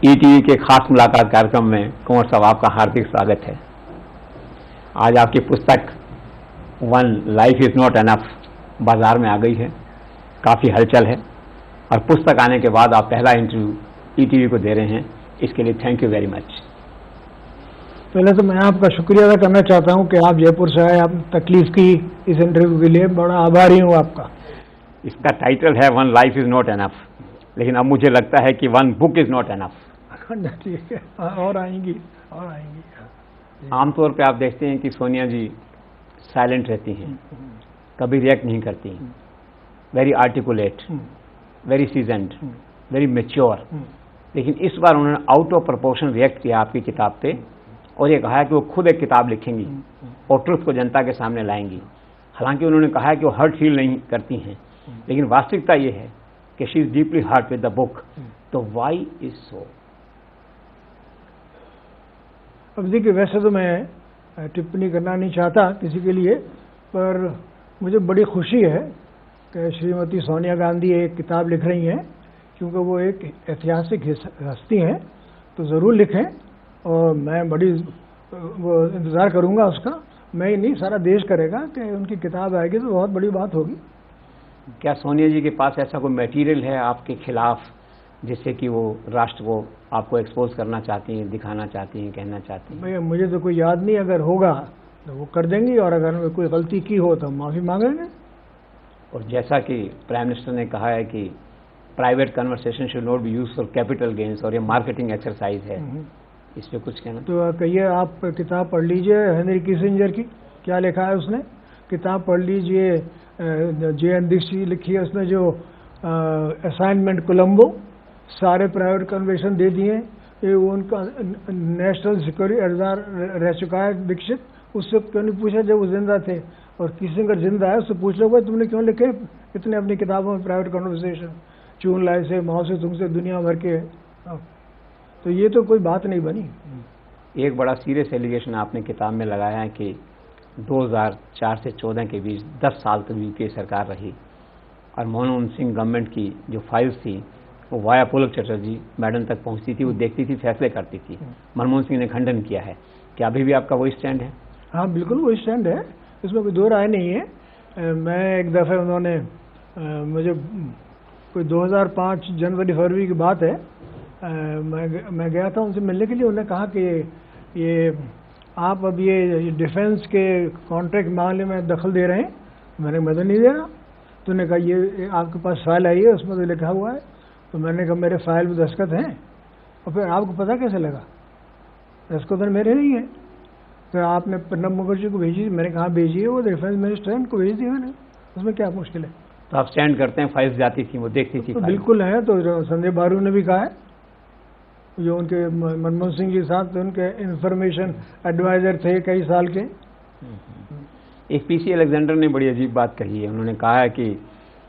ETV के खास मुलाकात कार्यक्रम में कुंवर साहब आपका हार्दिक स्वागत है। आज आपकी पुस्तक one life is not enough बाजार में आ गई है, काफ़ी हलचल है और पुस्तक आने के बाद आप पहला इंटरव्यू ईटीवी को दे रहे हैं, इसके लिए थैंक यू वेरी मच। पहले तो मैं आपका शुक्रिया अदा करना चाहता हूं कि आप जयपुर से आए, आपने तकलीफ की इस इंटरव्यू के लिए, बड़ा आभारी हूं आपका। इसका टाइटल है one life is not enough, लेकिन अब मुझे लगता है कि one book is not enough. ठीक है, और आएंगी। आमतौर पे आप देखते हैं कि सोनिया जी साइलेंट रहती हैं, कभी रिएक्ट नहीं करती, very articulate, very seasoned, very mature, लेकिन इस बार उन्होंने आउट ऑफ प्रोपोर्शन रिएक्ट किया आपकी किताब पे और ये कहा है कि वो खुद एक किताब लिखेंगी और ट्रुथ को जनता के सामने लाएंगी। हालांकि उन्होंने कहा है कि वो हर्ट फील नहीं करती हैं, लेकिन वास्तविकता ये है कि she is deeply hurt with the book. तो व्हाई इज सो? अब देखिए, वैसे तो मैं टिप्पणी करना नहीं चाहता किसी के लिए, पर मुझे बड़ी खुशी है कि श्रीमती सोनिया गांधी एक किताब लिख रही हैं, क्योंकि वो एक ऐतिहासिक हस्ती हैं, तो ज़रूर लिखें और मैं बड़ी वो इंतज़ार करूँगा उसका। मैं ही नहीं, सारा देश करेगा कि उनकी किताब आएगी तो बहुत बड़ी बात होगी। क्या सोनिया जी के पास ऐसा कोई मटेरियल है आपके खिलाफ जिससे कि वो राष्ट्र को आपको एक्सपोज करना चाहती हैं, दिखाना चाहती हैं, कहना चाहती हैं? भैया मुझे तो कोई याद नहीं, अगर होगा तो वो कर देंगी और अगर कोई गलती की हो तो माफ़ी मांगेंगे। और जैसा कि प्राइम मिनिस्टर ने कहा है कि private conversation should not be used for capital gains और ये मार्केटिंग एक्सरसाइज है, इस पर कुछ कहना? तो कहिए, आप किताब पढ़ लीजिए हेनरी किसिंजर की, क्या लिखा है उसने। किताब पढ़ लीजिए, जे.एन. दीक्षित लिखी है उसने, जो असाइनमेंट कोलंबो, सारे प्राइवेट कन्वेंशन दे दिए। ये उनका नेशनल सिक्योरिटी एडवाइजर रह चुका है दीक्षित, उससे क्यों नहीं पूछा जब वो जिंदा थे, और किसिंजर जिंदा है उससे पूछ लो भाई तुमने क्यों लिखे इतने अपनी किताबों में प्राइवेट कन्वर्सेशन, चून लाई से, माओ से, तुमसे, दुनिया भर के। तो ये तो कोई बात नहीं बनी। एक बड़ा सीरियस एलिगेशन आपने किताब में लगाया है कि 2004 से 14 के बीच 10 साल तक यूपीए सरकार रही और मनमोहन सिंह गवर्नमेंट की जो फाइल्स थी वो वाया पुलक चटर्जी मैडम तक पहुंचती थी, वो देखती थी, फैसले करती थी। मनमोहन सिंह ने खंडन किया है, क्या अभी भी आपका वही स्टैंड है? हाँ बिल्कुल वही स्टैंड है, इसमें कोई दो राय नहीं है। मैं एक दफ़े उन्होंने मुझे कोई 2005 जनवरी फरवरी की बात है, मैं गया था उनसे मिलने के लिए। उन्होंने कहा कि ये आप अब ये डिफेंस के कॉन्ट्रैक्ट मामले में दखल दे रहे हैं। मैंने मदद नहीं दे रहा। तो उन्होंने कहा ये आपके पास फाइल आई है, उसमें तो लिखा हुआ है। तो मैंने कहा मेरे फाइल में दस्तखत हैं। और फिर आपको पता कैसे लगा? दस्तखत मेरे नहीं है। फिर आपने प्रणब मुखर्जी को भेजी, मैंने कहा भेजिए, वो डिफेंस मिनिस्टर हैं, उनको भेज दिया मैंने, उसमें क्या मुश्किल है? तो आप स्टैंड करते हैं, फाइल्स जाती थी, वो देखती थी? तो बिल्कुल है। तो संजय बारू ने भी कहा है, जो उनके मनमोहन सिंह के साथ उनके इंफॉर्मेशन एडवाइजर थे कई साल के। एक पीसी अलेक्जेंडर ने बड़ी अजीब बात कही है। उन्होंने कहा है कि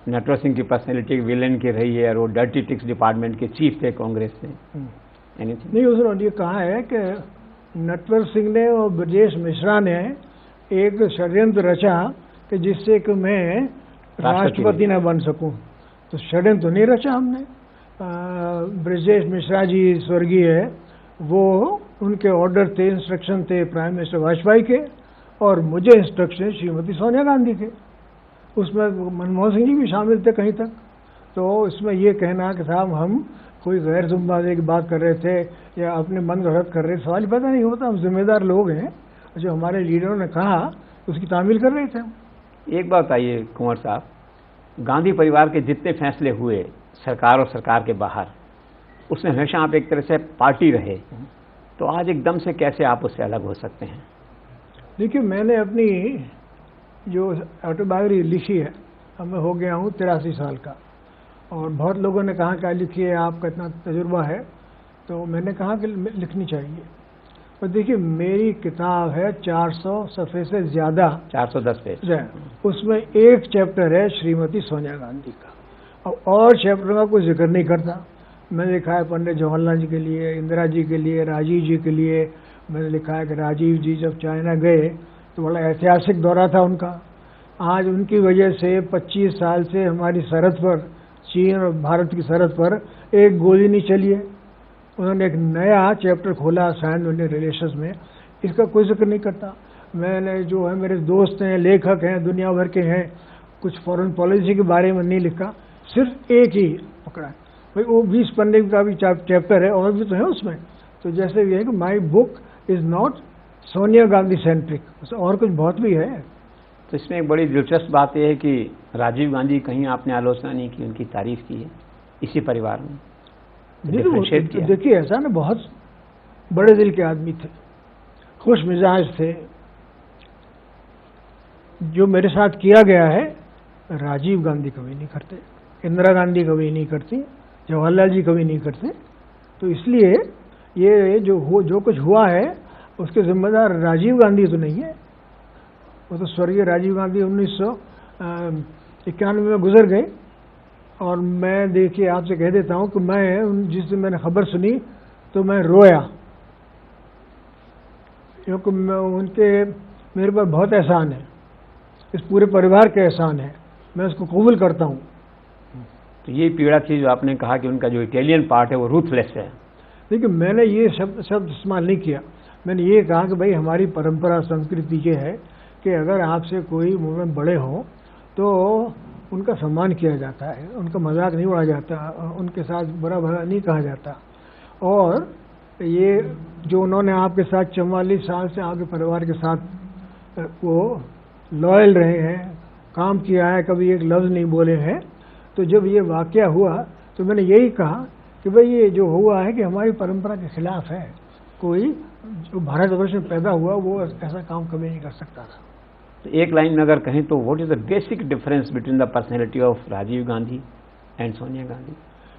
नटवर सिंह की पर्सनैलिटी विलेन की रही है और वो डर्टी टिक्स डिपार्टमेंट के चीफ थे कांग्रेस से। नहीं, उसने ये कहा है कि नटवर सिंह ने और ब्रजेश मिश्रा ने एक षड्यंत्र रचा कि जिससे कि मैं राष्ट्रपति न बन सकूं। तो षड्यंत्र तो नहीं रचा हमने। ब्रजेश मिश्रा जी स्वर्गीय है, वो उनके ऑर्डर थे, इंस्ट्रक्शन थे प्राइम मिनिस्टर वाजपेयी के, और मुझे इंस्ट्रक्शन श्रीमती सोनिया गांधी के। उसमें मनमोहन सिंह जी भी शामिल थे कहीं तक। तो इसमें ये कहना कि साहब हम कोई गैर जिम्मेदारी की बात कर रहे थे या अपने मन गलत कर रहे थे, सवाल पता नहीं होता। हम जिम्मेदार लोग हैं, जो हमारे लीडरों ने कहा उसकी तामील कर रहे थे हम। एक बात आइए कुंवर साहब, गांधी परिवार के जितने फैसले हुए सरकार और सरकार के बाहर, उसमें हमेशा आप एक तरह से पार्टी रहे, तो आज एकदम से कैसे आप उससे अलग हो सकते हैं? देखिए, मैंने अपनी जो ऑटोबायोग्राफी लिखी है, अब मैं हो गया हूँ 83 साल का, और बहुत लोगों ने कहा क्या लिखिए, आपका इतना तजुर्बा है, तो मैंने कहा कि लिखनी चाहिए। और देखिए, मेरी किताब है 400 सफ़े से ज़्यादा, 410 पेज। उसमें एक चैप्टर है श्रीमती सोनिया गांधी का, और चैप्टर का कोई जिक्र नहीं करता। मैंने लिखा है पंडित जवाहरलाल जी के लिए, इंदिरा जी के लिए, राजीव जी के लिए। मैंने लिखा है कि राजीव जी जब चाइना गए तो बड़ा ऐतिहासिक दौरा था उनका। आज उनकी वजह से 25 साल से हमारी सरहद पर, चीन और भारत की सरहद पर एक गोली नहीं चली है। उन्होंने एक नया चैप्टर खोला साइंस इंडियन रिलेशंस में, इसका कोई जिक्र नहीं करता। मैंने जो है मेरे दोस्त हैं, लेखक हैं, दुनिया भर के हैं, कुछ फॉरेन पॉलिसी के बारे में नहीं लिखा, सिर्फ एक ही पकड़ा है भाई, वो 20 पन्ने का भी चैप्टर है, और भी तो है उसमें। तो जैसे ये है कि my book is not Sonia Gandhi centric, और कुछ बहुत भी है। तो इसमें एक बड़ी दिलचस्प बात यह है कि राजीव गांधी कहीं आपने आलोचना नहीं की, उनकी तारीफ की है इसी परिवार में। देखिए ऐसा ना, बहुत बड़े दिल के आदमी थे, खुश मिजाज थे। जो मेरे साथ किया गया है राजीव गांधी कभी नहीं करते, इंदिरा गांधी कभी नहीं करती, जवाहरलाल जी कभी नहीं करते। तो इसलिए ये जो कुछ हुआ है उसके जिम्मेदार राजीव गांधी तो नहीं है। वो तो स्वर्गीय राजीव गांधी 1991 में गुजर गए। और मैं देखिए आपसे कह देता हूं कि मैं जिस दिन मैंने खबर सुनी तो मैं रोया, क्योंकि मेरे पर बहुत एहसान है, इस पूरे परिवार का एहसान है, मैं उसको कबूल करता हूं। तो ये पीड़ा थी जो आपने कहा कि उनका जो इटालियन पार्ट है वो रूथलेस है। देखिए मैंने ये शब्द इस्तेमाल नहीं किया, मैंने ये कहा कि भाई हमारी परंपरा संस्कृति ये है कि अगर आपसे कोई मुँह में बड़े हों तो उनका सम्मान किया जाता है, उनका मजाक नहीं उड़ाया जाता, उनके साथ बुरा भला नहीं कहा जाता। और ये जो उन्होंने आपके साथ 44 साल से आपके परिवार के साथ वो लॉयल रहे हैं, काम किया है, कभी एक लफ्ज़ नहीं बोले हैं। तो जब ये वाक़या हुआ तो मैंने यही कहा कि भाई ये जो हुआ है कि हमारी परंपरा के खिलाफ है, कोई जो भारतवर्ष में पैदा हुआ वो ऐसा काम कभी नहीं कर सकता था। तो एक लाइन में अगर कहें तो what is the basic difference between the personality of Rajiv Gandhi and Sonia Gandhi?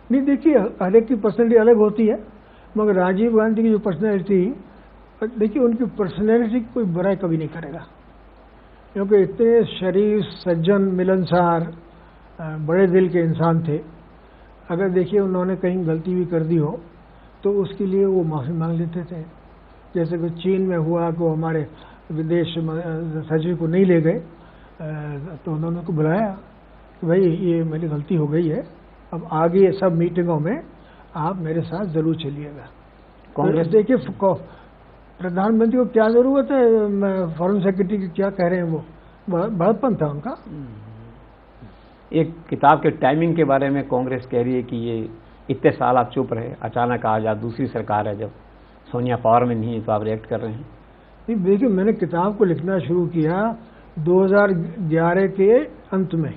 नहीं देखिए हर एक की पर्सनैलिटी अलग होती है, मगर राजीव गांधी की जो पर्सनैलिटी, देखिए उनकी पर्सनैलिटी कोई बुराई कभी नहीं करेगा, क्योंकि इतने शरीफ सज्जन मिलनसार बड़े दिल के इंसान थे। अगर देखिए उन्होंने कहीं गलती भी कर दी हो तो उसके लिए वो माफ़ी मांग लेते थे। जैसे कि चीन में हुआ कि हमारे विदेश सचिव को नहीं ले गए, तो उन्होंने उनको बुलाया कि भाई ये मेरी गलती हो गई है, अब आगे सब मीटिंगों में आप मेरे साथ ज़रूर चलिएगा। कांग्रेस देखिए प्रधानमंत्री को क्या ज़रूरत है फॉरेन सेक्रेटरी की, क्या कह रहे हैं वो, बड़प्पन था उनका। एक किताब के टाइमिंग के बारे में कांग्रेस कह रही है कि ये इतने साल आप चुप रहे, अचानक आज आप दूसरी सरकार है, जब सोनिया पावर में नहीं है तो आप रिएक्ट कर रहे हैं। नहीं देखिए मैंने किताब को लिखना शुरू किया 2011 के अंत में,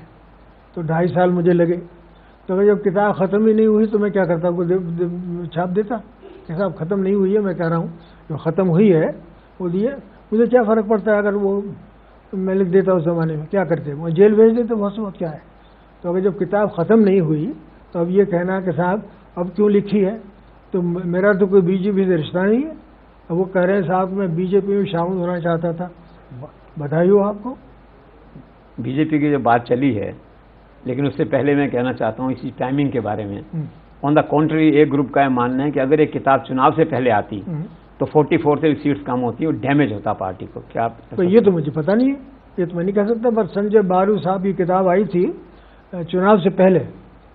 तो 2.5 साल मुझे लगे। तो अगर जब किताब ख़त्म ही नहीं हुई तो मैं क्या करता, छाप देता। किताब ख़त्म नहीं हुई है, मैं कह रहा हूँ जो ख़त्म हुई है वो दिए, मुझे क्या फ़र्क पड़ता है अगर वो मैं लिख देता उस ज़माने में, क्या करते वो जेल भेज देते, बस वो क्या है। तो अगर जब किताब ख़त्म नहीं हुई तो अब ये कहना कि साहब अब क्यों लिखी है, तो मेरा तो कोई बीजेपी से रिश्ता नहीं है। अब वो कह रहे हैं साहब मैं बीजेपी में शामिल होना चाहता था, बधाई हो आपको। बीजेपी की जो बात चली है, लेकिन उससे पहले मैं कहना चाहता हूँ इसी टाइमिंग के बारे में। ऑन द कॉन्ट्री एक ग्रुप का यह मानना है कि अगर एक किताब चुनाव से पहले आती तो 44 से सीट्स कम होती है और डैमेज होता पार्टी को। क्या आप तो ये तो मुझे पता नहीं है, ये तो मैं नहीं कह सकता। पर संजय बारू साहब की किताब आई थी चुनाव से पहले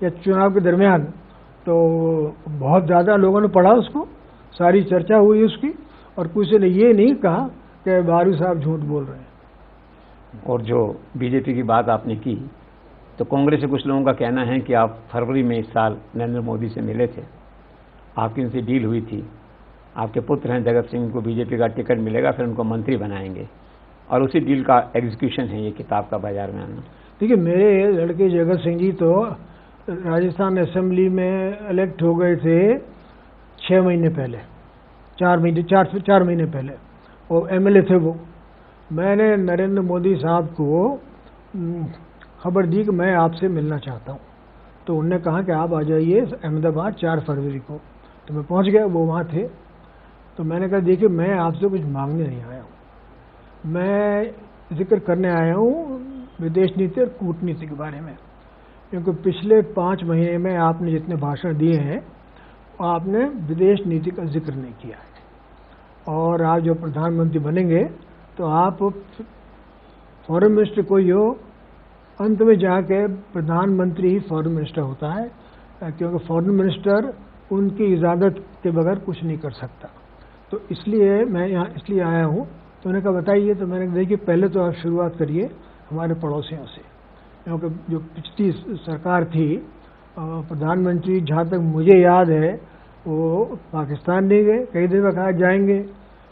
या चुनाव के दरमियान, तो बहुत ज़्यादा लोगों ने पढ़ा उसको, सारी चर्चा हुई उसकी, और किसी ने ये नहीं कहा कि बारू साहब झूठ बोल रहे हैं। और जो बीजेपी की बात आपने की, तो कांग्रेस से कुछ लोगों का कहना है कि आप फरवरी में इस साल नरेंद्र मोदी से मिले थे, आपकी उनसे डील हुई थी, आपके पुत्र हैं जगत सिंह को बीजेपी का टिकट मिलेगा, फिर उनको मंत्री बनाएंगे, और उसी डील का एग्जीक्यूशन है ये किताब का बाजार में आना। देखिए मेरे लड़के जगत सिंह जी तो राजस्थान असेंबली में इलेक्ट हो गए थे 6 महीने पहले, 4 महीने पहले, और एमएलए थे वो। मैंने नरेंद्र मोदी साहब को खबर दी कि मैं आपसे मिलना चाहता हूँ, तो उन्होंने कहा कि आप आ जाइए अहमदाबाद 4 फरवरी को। तो मैं पहुँच गया, वो वहाँ थे। तो मैंने कहा देखिए मैं आपसे कुछ मांगने नहीं आया हूँ, मैं जिक्र करने आया हूँ विदेश नीति और कूटनीति के बारे में, क्योंकि पिछले 5 महीने में आपने जितने भाषण दिए हैं आपने विदेश नीति का जिक्र नहीं किया है। और आप जो प्रधानमंत्री बनेंगे तो आप फॉरेन मिनिस्टर कोई हो, अंत में जाके प्रधानमंत्री ही फॉरेन मिनिस्टर होता है, क्योंकि फॉरेन मिनिस्टर उनकी इजाज़त के बगैर कुछ नहीं कर सकता। तो इसलिए मैं यहाँ इसलिए आया हूँ। तो उन्होंने कहा बताइए। तो मैंने कहा देखिए पहले तो आप शुरुआत करिए हमारे पड़ोसियों से, क्योंकि जो पिछली सरकार थी प्रधानमंत्री जहाँ तक मुझे याद है वो पाकिस्तान नहीं गए, कई दफ़ा कहा जाएंगे,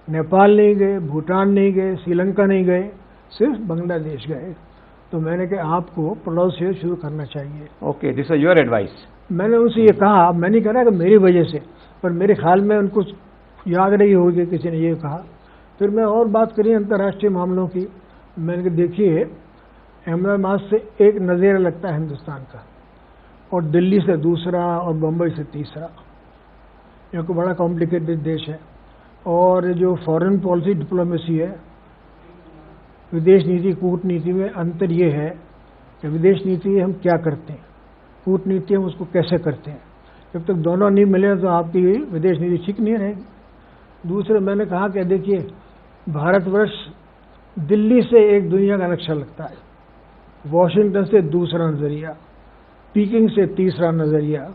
नेपाल नहीं गए, भूटान नहीं गए, श्रीलंका नहीं गए, सिर्फ बांग्लादेश गए। तो मैंने कहा आपको पड़ोस से शुरू करना चाहिए। Okay, this is your advice. मैंने उनसे ये कहा, मैं नहीं कह रहा कि मेरी वजह से, पर मेरे ख्याल में उनको याद नहीं होगी किसी ने ये कहा। फिर मैं और बात करी अंतर्राष्ट्रीय मामलों की। मैंने कहा देखिए अहमदाबाद से एक नज़ेरा लगता है हिंदुस्तान का, और दिल्ली से दूसरा, और बम्बई से तीसरा। यह को बड़ा कॉम्प्लिकेटेड देश है। और जो फॉरेन पॉलिसी डिप्लोमेसी है, विदेश नीति कूटनीति में अंतर ये है कि विदेश नीति हम क्या करते हैं, कूटनीति हम उसको कैसे करते हैं। जब तक दोनों नहीं मिले तो आपकी विदेश नीति ठीक नहीं रहेगी। दूसरे मैंने कहा कि देखिए भारतवर्ष दिल्ली से एक दुनिया का नक्शा लगता है, वॉशिंगटन से दूसरा नज़रिया, पीकिंग से तीसरा नज़रिया,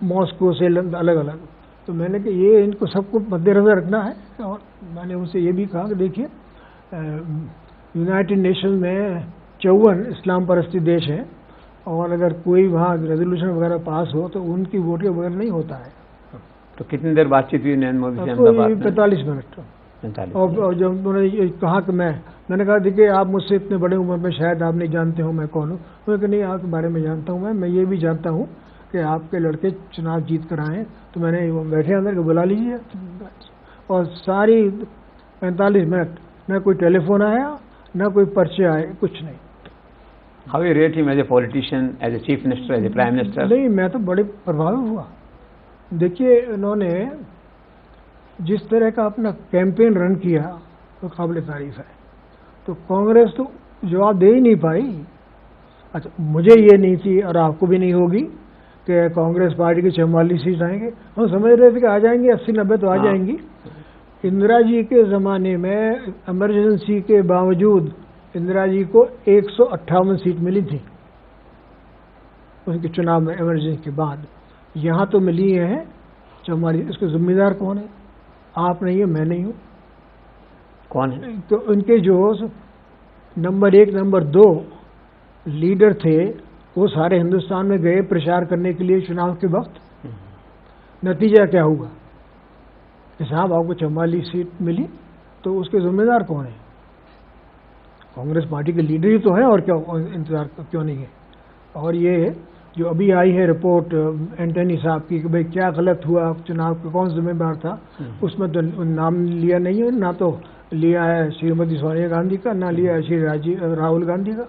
मॉस्को से अलग अलग। तो मैंने कहा ये इनको सबको मद्देनजर रखना है। और मैंने उनसे ये भी कहा कि देखिए यूनाइटेड नेशन में 54 इस्लाम परस्ती देश हैं, और अगर कोई वहाँ रेजोल्यूशन वगैरह पास हो तो उनकी वोट के बगैर नहीं होता है। तो कितनी देर बातचीत हुई नरेंद्र मोदी से? 45 मिनट। और जब उन्होंने कहा कि मैंने कहा देखिए आप मुझसे इतने बड़े उम्र में शायद आप नहीं जानते हो मैं कौन हूँ। उन्होंने कहा नहीं आपके बारे में जानता हूँ मैं ये भी जानता हूँ कि आपके लड़के चुनाव जीत कर आए। तो मैंने वो बैठे अंदर के बुला लीजिए। और सारी 45 मिनट न कोई टेलीफोन आया, न कोई पर्चे आए, कुछ नहीं। How you rate him as a politician, as a chief minister, as a prime minister? नहीं, मैं तो बड़े प्रभावित हुआ। देखिए इन्होंने जिस तरह का अपना कैंपेन रन किया तो काबिल तारीफ है। तो कांग्रेस तो जवाब दे ही नहीं पाई। अच्छा मुझे ये नहीं थी और आपको भी नहीं होगी कि कांग्रेस पार्टी की 44 सीट आएंगे। हम समझ रहे थे कि आ जाएंगी 80-90 तो आ जाएंगी। इंदिरा जी के ज़माने में इमरजेंसी के बावजूद इंदिरा जी को 158 सीट मिली थी उनके चुनाव में इमरजेंसी के बाद। यहाँ तो मिली है 44। इसके जिम्मेदार कौन है? आप नहीं है, मैं नहीं हूँ। कौन है? तो उनके जो नंबर 1 नंबर 2 लीडर थे वो सारे हिंदुस्तान में गए प्रचार करने के लिए चुनाव के वक्त। नतीजा क्या हुआ? साहब आपको 44 सीट मिली, तो उसके जिम्मेदार कौन है? कांग्रेस पार्टी के लीडर ही तो है, और क्या इंतजार क्यों नहीं है? और ये जो अभी आई है रिपोर्ट एंटनी साहब की कि भाई क्या गलत हुआ चुनाव का, कौन जिम्मेदार था, उसमें तो नाम लिया नहीं है, ना तो लिया है श्रीमती सोनिया गांधी का, ना लिया है श्री राहुल गांधी का।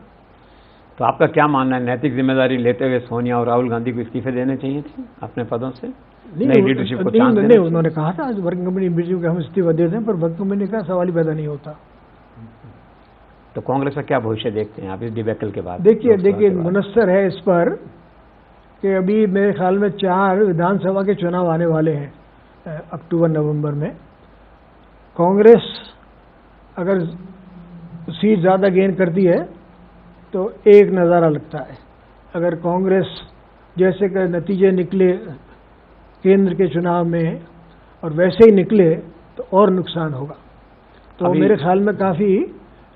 तो आपका क्या मानना है, नैतिक जिम्मेदारी लेते हुए सोनिया और राहुल गांधी को इस्तीफे देने चाहिए थे अपने पदों से? नहीं, लीडरशिप को चांस नहीं, उन्होंने कहा था वर्किंग कमेटी मीटिंग में हम इस्तीफा देते हैं, पर वर्किंग कमेटी का सवाल ही पैदा नहीं होता। तो कांग्रेस का क्या भविष्य देखते हैं आप इस डिबेकल के बाद? देखिए मुनस्सर है इस पर कि अभी मेरे ख्याल में 4 विधानसभा के चुनाव आने वाले हैं अक्टूबर नवंबर में। कांग्रेस अगर सीट ज़्यादा गेन करती है तो एक नज़ारा लगता है। अगर कांग्रेस जैसे कि नतीजे निकले केंद्र के चुनाव में और वैसे ही निकले तो और नुकसान होगा। तो मेरे ख्याल में काफ़ी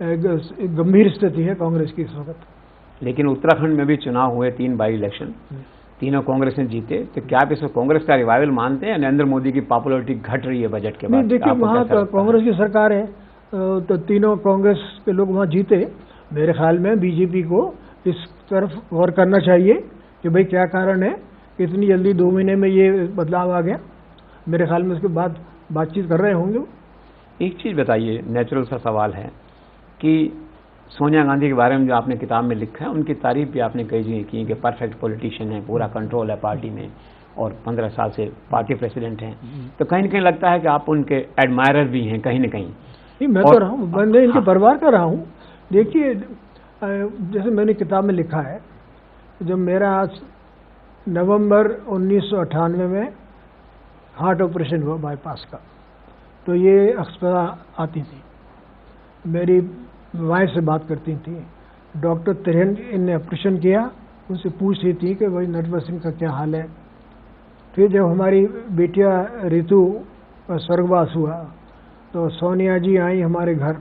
गंभीर स्थिति है कांग्रेस की इस वक्त। लेकिन उत्तराखंड में भी चुनाव हुए 3 बाई इलेक्शन, तीनों कांग्रेस ने जीते। तो क्या आप इसको कांग्रेस का रिवाइवल मानते हैं? नरेंद्र मोदी की पॉपुलैरिटी घट रही है बजट के बाद। देखिए वहाँ तो कांग्रेस की सरकार है, तो तीनों कांग्रेस के लोग वहाँ जीते। मेरे ख्याल में बीजेपी को इस तरफ गौर करना चाहिए कि भाई क्या कारण है कि इतनी जल्दी 2 महीने में ये बदलाव आ गया। मेरे ख्याल में उसके बाद बातचीत कर रहे होंगे। एक चीज़ बताइए, नेचुरल सा सवाल है कि सोनिया गांधी के बारे में जो आपने किताब में लिखा है, उनकी तारीफ भी आपने कई जगह की कि परफेक्ट पॉलिटिशियन है, पूरा कंट्रोल है पार्टी में, और 15 साल से पार्टी प्रेसिडेंट हैं। तो कहीं न कहीं लगता है कि आप उनके एडमायरर भी हैं कहीं न कहीं। नहीं, मैं तो रहा हूँ, मैं इनके परिवार का रहा हूँ। देखिए जैसे मैंने किताब में लिखा है, जब मेरा नवंबर 1998 में हार्ट ऑपरेशन हुआ बाईपास का, तो ये अस्पताल आती थी, मेरी वाइफ से बात करती थी। डॉक्टर तिरहन ने ऑपरेशन किया, उनसे पूछ रही थी कि भाई नटवर सिंह का क्या हाल है। फिर जब हमारी बेटिया ऋतु का स्वर्गवास हुआ तो सोनिया जी आई हमारे घर।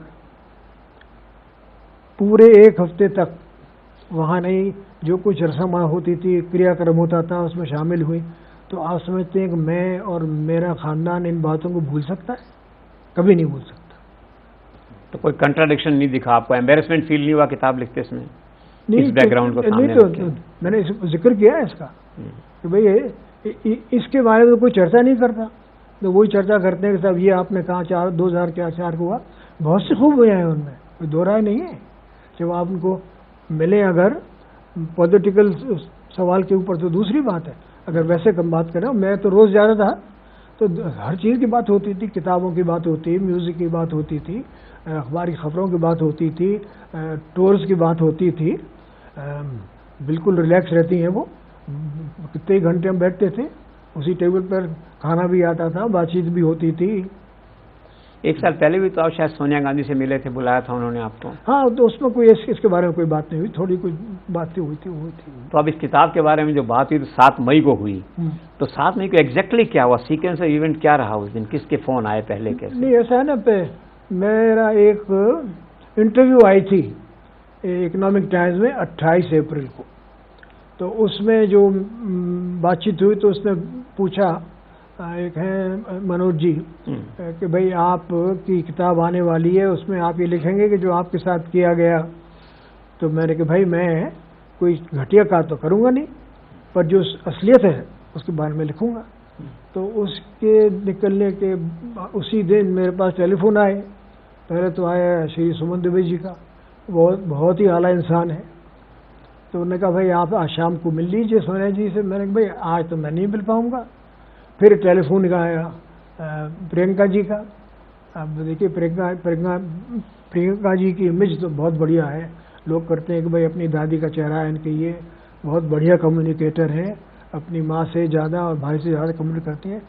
पूरे 1 हफ्ते तक वहाँ नहीं, जो कुछ रस्म होती थी, क्रियाक्रम होता था, उसमें शामिल हुई। तो आप समझते हैं कि मैं और मेरा खानदान इन बातों को भूल सकता है? कभी नहीं भूल सकता। तो कोई कंट्राडिक्शन नहीं दिखा आपको? एम्बेरसमेंट फील नहीं हुआ किताब लिखते समय? नहीं, इस बैकग्राउंड को सामने नहीं, तो मैंने जिक्र किया है इसका कि भाई इसके बारे में कोई चर्चा नहीं करता। तो वही चर्चा करते हैं कि साहब ये आपने कहा 2004 को हुआ। बहुत से खूब हुए हैं उनमें, कोई दो राय नहीं है। जब आप उनको मिले अगर पॉलिटिकल सवाल के ऊपर तो दूसरी बात है, अगर वैसे कम बात करें। मैं तो रोज़ जा रहा था तो हर चीज़ की बात होती थी, किताबों की बात होती, म्यूज़िक की बात होती थी, अखबार की खबरों की बात होती थी, टूर्स की बात होती थी। बिल्कुल रिलैक्स रहती हैं वो। कितने घंटे हम बैठते थे उसी टेबल पर, खाना भी आता था, बातचीत भी होती थी। 1 साल पहले भी तो आप शायद सोनिया गांधी से मिले थे, बुलाया था उन्होंने आपको? हाँ, तो उसमें कोई इसके बारे में कोई बात नहीं हुई, थोड़ी कुछ बातें हुई थी। तो अब इस किताब के बारे में जो बात हुई तो 7 मई को हुई, तो 7 मई को एग्जैक्टली क्या हुआ? सीक्वेंस ऑफ इवेंट क्या रहा उस दिन? किसके फोन आए पहले, कैसे? नहीं, ऐसा है ना, मेरा एक इंटरव्यू आई थी इकोनॉमिक टाइम्स में 28 अप्रैल को। तो उसमें जो बातचीत हुई तो उसने पूछा, एक है मनोज जी, कि भाई आप की किताब आने वाली है, उसमें आप ये लिखेंगे कि जो आपके साथ किया गया। तो मैंने कहा भाई मैं कोई घटिया काम तो करूँगा नहीं, पर जो असलियत है उसके बारे में लिखूँगा। तो उसके निकलने के उसी दिन मेरे पास टेलीफोन आए। पहले तो आया श्री सुमन दुबे जी का, बहुत ही आला इंसान है। तो उन्होंने कहा भाई आप आज शाम को मिल लीजिए सोनिया जी से। मैंने कहा भाई आज तो मैं नहीं मिल पाऊँगा। फिर टेलीफोन का आया प्रियंका जी का। अब देखिए प्रियंका जी की इमेज तो बहुत बढ़िया है। लोग करते हैं कि भाई अपनी दादी का चेहरा है इनके, ये बहुत बढ़िया कम्युनिकेटर हैं, अपनी माँ से ज़्यादा और भाई से ज़्यादा कम्युनिकेट करती हैं,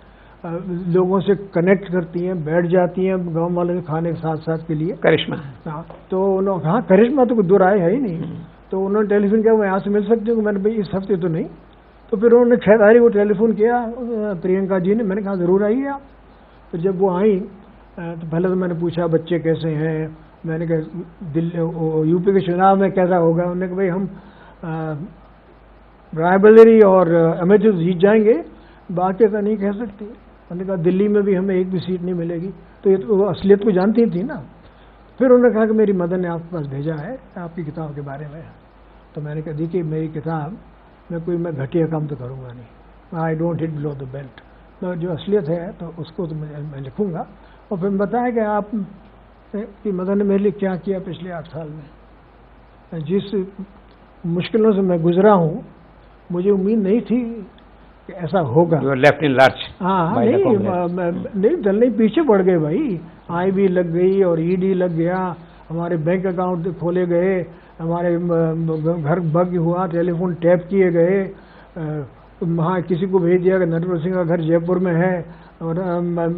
लोगों से कनेक्ट करती हैं, बैठ जाती हैं गांव वालों के खाने के साथ साथ के लिए। करिश्मा। हाँ, तो उन्होंने कहा करिश्मा तो कोई दो राय है ही नहीं। तो उन्होंने टेलीफोन किया, मैं यहाँ से मिल सकती हूँ? मैंने भाई इस हफ्ते तो नहीं। तो फिर उन्होंने 6 तारीख को टेलीफोन किया प्रियंका जी ने। मैंने कहा ज़रूर आइए आप। तो जब वो आई तो पहले तो मैंने पूछा बच्चे कैसे हैं। मैंने कहा दिल्ली यूपी के चुनाव में कैसा होगा। उन्होंने कहा भाई हम रायबरेली और अमेठी जीत जाएंगे, बाकी का नहीं कह सकते। उन्होंने कहा दिल्ली में भी हमें एक भी सीट नहीं मिलेगी। तो ये तो असलियत को जानती थी ना। फिर उन्होंने कहा कि मेरी मदन ने आपके पास भेजा है आपकी किताब के बारे में। तो मैंने कहा देखिए मेरी किताब मैं घटिया काम तो करूँगा नहीं, I don't hit below the belt. तो जो असलियत है तो उसको तो मैं लिखूँगा। और फिर बताया कि आप कि मदन ने मेरे लिए क्या किया पिछले 8 साल में। जिस मुश्किलों से मैं गुजरा हूँ, मुझे उम्मीद नहीं थी कि ऐसा होगा। Left in lurch. हाँ, नहीं दल नहीं, पीछे पड़ गए भाई। IB लग गई और ED लग गया, हमारे बैंक अकाउंट खोले गए, हमारे घर बग हुआ, टेलीफोन टैप किए गए। वहाँ किसी को भेज दिया कि नटवर सिंह का घर जयपुर में है और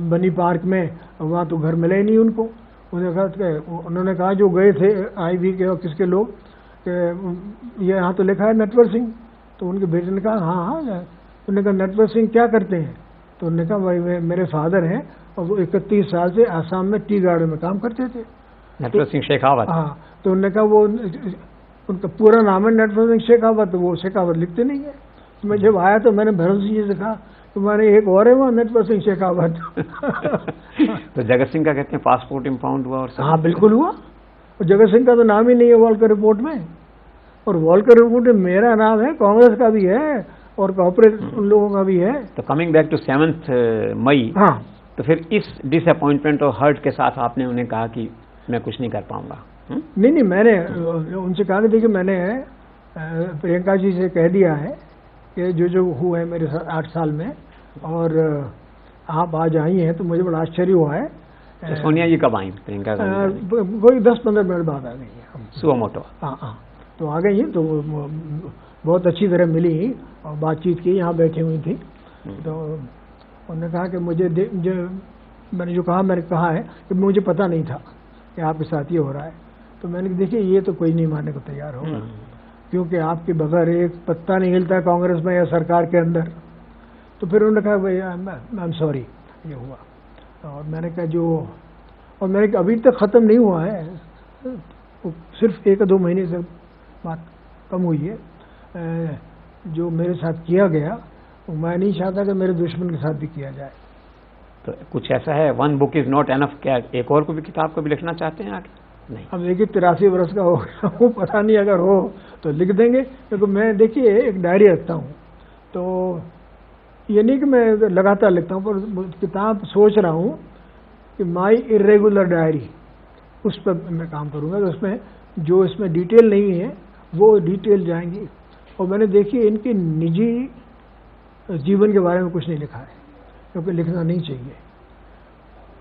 बनी पार्क में, वहाँ तो घर मिले ही नहीं उनको। उन्होंने कहा जो गए थे IB के और किसके लोग कि ये यहाँ तो लिखा है नटवर सिंह। तो उनके बेटे ने कहा हाँ। उन्होंने कहा नटवर सिंह क्या करते हैं? तो उन्होंने कहा भाई मेरे फादर हैं और वो 31 साल से आसाम में टी गार्डन में काम करते थे, नटवर सिंह शेखावत। हाँ, तो उन्होंने कहा वो उनका पूरा नाम है नटवर सिंह शेखावत, तो वो शेखावत लिखते नहीं है। तो मैं जब आया तो मैंने भरत सिंह जी से कहा तुम्हारे एक और है वहाँ नटवर सिंह शेखावत। तो जगत सिंह का कहते हैं पासपोर्ट इम्पाउंड हुआ और सब? हाँ बिल्कुल हुआ। और जगत सिंह का तो नाम ही नहीं है वॉलकर रिपोर्ट में, और वॉलकर रिपोर्ट में मेरा नाम है, कांग्रेस का भी है और कॉर्पोरेट उन लोगों का भी है। तो कमिंग बैक टू 7 मई, हाँ, तो फिर इस डिसअपॉइंटमेंट और हर्ट के साथ आपने उन्हें कहा कि मैं कुछ नहीं कर पाऊंगा? नहीं, मैंने उनसे कहा कि देखिए मैंने प्रियंका जी से कह दिया है कि जो हुआ है मेरे साथ 8 साल में, और आप आज आई हैं तो मुझे बड़ा आश्चर्य हुआ है। तो सोनिया जी कब आई? प्रियंका कोई 10-15 मिनट बाद आ गई है सुमोटो। हाँ, तो आ गई हैं। तो बहुत अच्छी तरह मिली और बातचीत की, यहाँ बैठी हुई थी। तो उन्होंने कहा कि मैंने कहा है कि मुझे पता नहीं था कि आपके साथ ये हो रहा है। तो मैंने देखिए ये तो कोई नहीं मानने को तैयार होगा, क्योंकि आपके बगैर एक पत्ता नहीं हिलता कांग्रेस में या सरकार के अंदर। तो फिर उन्होंने कहा भाई आई एम सॉरी, ये हुआ। और मैंने कहा और मैंने कहा अभी तक ख़त्म नहीं हुआ है, सिर्फ 1-2 महीने से बात कम हुई है। जो मेरे साथ किया गया मैं नहीं चाहता कि मेरे दुश्मन के साथ भी किया जाए। तो कुछ ऐसा है, one book is not enough, क्या एक और को भी किताब को भी लिखना चाहते हैं आगे? नहीं, अब देखिए 83 वर्ष का हो गया हूँ, पता नहीं अगर हो तो लिख देंगे। क्योंकि मैं देखिए एक डायरी रखता हूँ, तो ये नहीं कि मैं लगातार लिखता हूँ, पर किताब सोच रहा हूँ कि माई इरेगुलर डायरी, उस पर मैं काम करूँगा। तो उसमें जो इसमें डिटेल नहीं है वो डिटेल जाएंगी। और मैंने देखिए इनके निजी जीवन के बारे में कुछ नहीं लिखा है, क्योंकि लिखना नहीं चाहिए।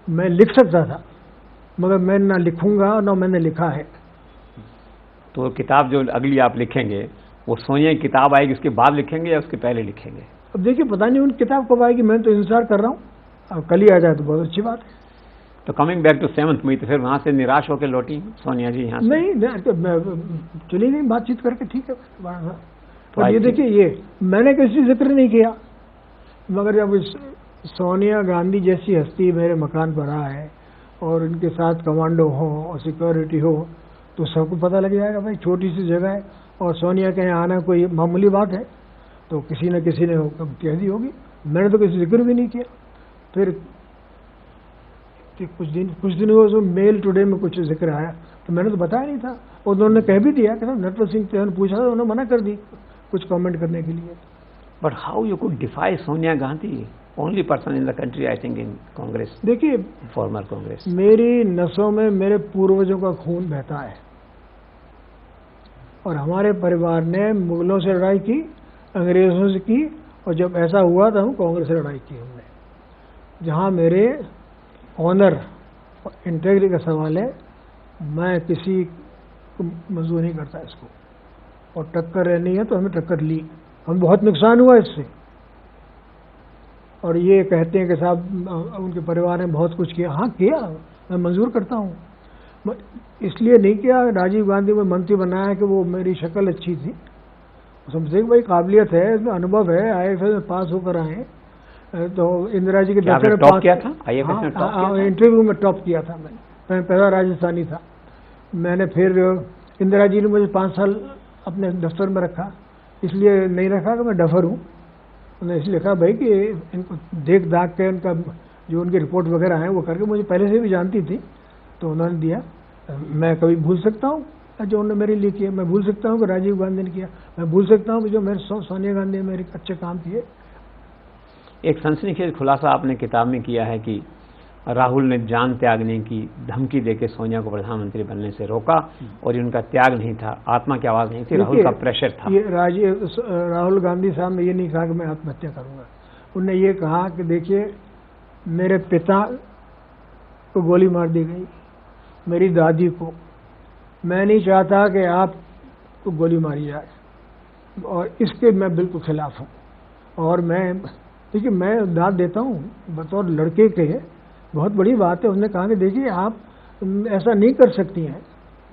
मैं लिख सकता था मगर मैं ना लिखूंगा ना मैंने लिखा है। तो किताब जो अगली आप लिखेंगे वो सोनिया की किताब आएगी उसके बाद लिखेंगे या उसके पहले लिखेंगे? अब देखिए पता नहीं उन किताब कब आएगी, मैं तो इंतजार कर रहा हूँ। अब कल ही आ जाए तो बहुत अच्छी बात है। तो कमिंग बैक टू 7th मई, तो फिर वहाँ से निराश होकर लौटी सोनिया जी यहाँ से? नहीं, चली गई बातचीत करके, ठीक है। तो ये देखिए, ये मैंने किसी जिक्र नहीं किया, मगर जब सोनिया गांधी जैसी हस्ती मेरे मकान पर आए और इनके साथ कमांडो हो और सिक्योरिटी हो तो सबको पता लग जाएगा भाई छोटी सी जगह है और सोनिया के यहाँ आना कोई मामूली बात है। तो किसी न किसी ने कह दी होगी, मैंने तो किसी जिक्र भी नहीं किया। फिर कुछ दिन हुए उसमें मेल टुडे में कुछ जिक्र आया तो मैंने तो बताया नहीं था। और उन्होंने कह भी दिया कि नटवर सिंह ने पूछा था, उन्होंने मना कर दी कुछ कमेंट करने के लिए। But how you could defy Sonia Gandhi, only person in the country I think in Congress? देखिए फॉर्मर कांग्रेस, मेरी नसों में मेरे पूर्वजों का खून बहता है और हमारे परिवार ने मुगलों से लड़ाई की, अंग्रेजों से की, और जब ऐसा हुआ था हम कांग्रेस से लड़ाई की हमने। जहाँ मेरे ऑनर और इंटेग्रिटी का सवाल है, मैं किसी को मंजूर नहीं करता इसको, और टक्कर रहनी है तो हमें टक्कर ली, हमें बहुत नुकसान हुआ इससे। और ये कहते हैं कि साहब उनके परिवार ने बहुत कुछ किया, हाँ किया, मैं मंजूर करता हूँ। इसलिए नहीं किया राजीव गांधी में मंत्री बनाया कि वो मेरी शक्ल अच्छी थी, समझे भाई काबिलियत है, इसमें अनुभव है, IAS में पास होकर आए। तो इंदिरा जी के दफ्तर में टॉप किया था, IAS में टॉप किया था, इंटरव्यू में टॉप किया था मैं पहला राजस्थानी था। मैंने फिर इंदिरा जी ने मुझे 5 साल अपने दफ्तर में रखा, इसलिए नहीं रखा कि मैं डफर हूँ। उन्होंने इसलिए कहा भाई कि इनको देख दाख के इनका जो उनकी रिपोर्ट वगैरह है वो करके, मुझे पहले से भी जानती थी तो उन्होंने दिया। मैं कभी भूल सकता हूँ जो उन्होंने मेरे लिए किया, मैं भूल सकता हूँ कि राजीव गांधी ने किया, मैं भूल सकता हूँ कि जो मेरे सोनिया गांधी ने मेरे अच्छे काम किए। एक सनसनीखेज खुलासा आपने किताब में किया है कि राहुल ने जान त्यागने की धमकी देकर सोनिया को प्रधानमंत्री बनने से रोका और ये उनका त्याग नहीं था, आत्मा की आवाज़ नहीं थी, राहुल का प्रेशर था। ये राहुल गांधी साहब ने ये नहीं कहा कि मैं आत्महत्या करूँगा, उन्होंने ये कहा कि देखिए मेरे पिता को गोली मार दी गई, मेरी दादी को, मैं नहीं चाहता कि आपको गोली मारी जाए और इसके मैं बिल्कुल खिलाफ हूँ। और मैं देखिए मैं दाद देता हूँ बतौर लड़के के, बहुत बड़ी बात है। उसने कहा कि देखिए आप ऐसा नहीं कर सकती हैं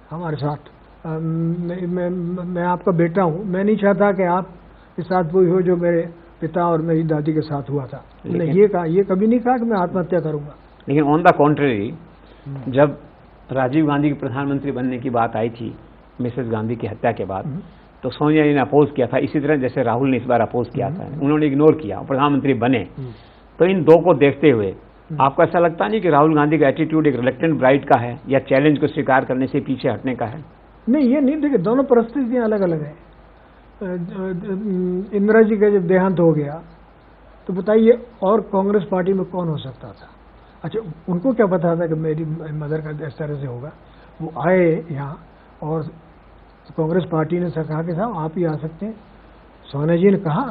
हमारे साथ, मैं आपका बेटा हूँ, मैं नहीं चाहता कि आप के साथ वही हो जो मेरे पिता और मेरी दादी के साथ हुआ था। उन्होंने ये कहा, ये कभी नहीं कहा कि मैं आत्महत्या करूँगा। लेकिन ऑन द कॉन्ट्ररी जब राजीव गांधी के प्रधानमंत्री बनने की बात आई थी मिसेस गांधी की हत्या के बाद, तो सोनिया जी ने अपोज किया था, इसी तरह जैसे राहुल ने इस बार अपोज किया था, उन्होंने इग्नोर किया, प्रधानमंत्री बने। तो इन दो को देखते हुए आपको ऐसा लगता नहीं कि राहुल गांधी का एटीट्यूड एक रिलक्टेंट ब्राइड का है या चैलेंज को स्वीकार करने से पीछे हटने का है? नहीं, ये नहीं, देखिए दोनों परिस्थितियाँ अलग अलग हैं। इंदिरा जी का जब देहांत हो गया तो बताइए और कांग्रेस पार्टी में कौन हो सकता था? अच्छा, उनको क्या पता था कि मेरी मदर का इस तरह से होगा? वो आए यहाँ और कांग्रेस पार्टी ने कहा कि साहब आप ही आ सकते हैं। सोनिया जी ने कहा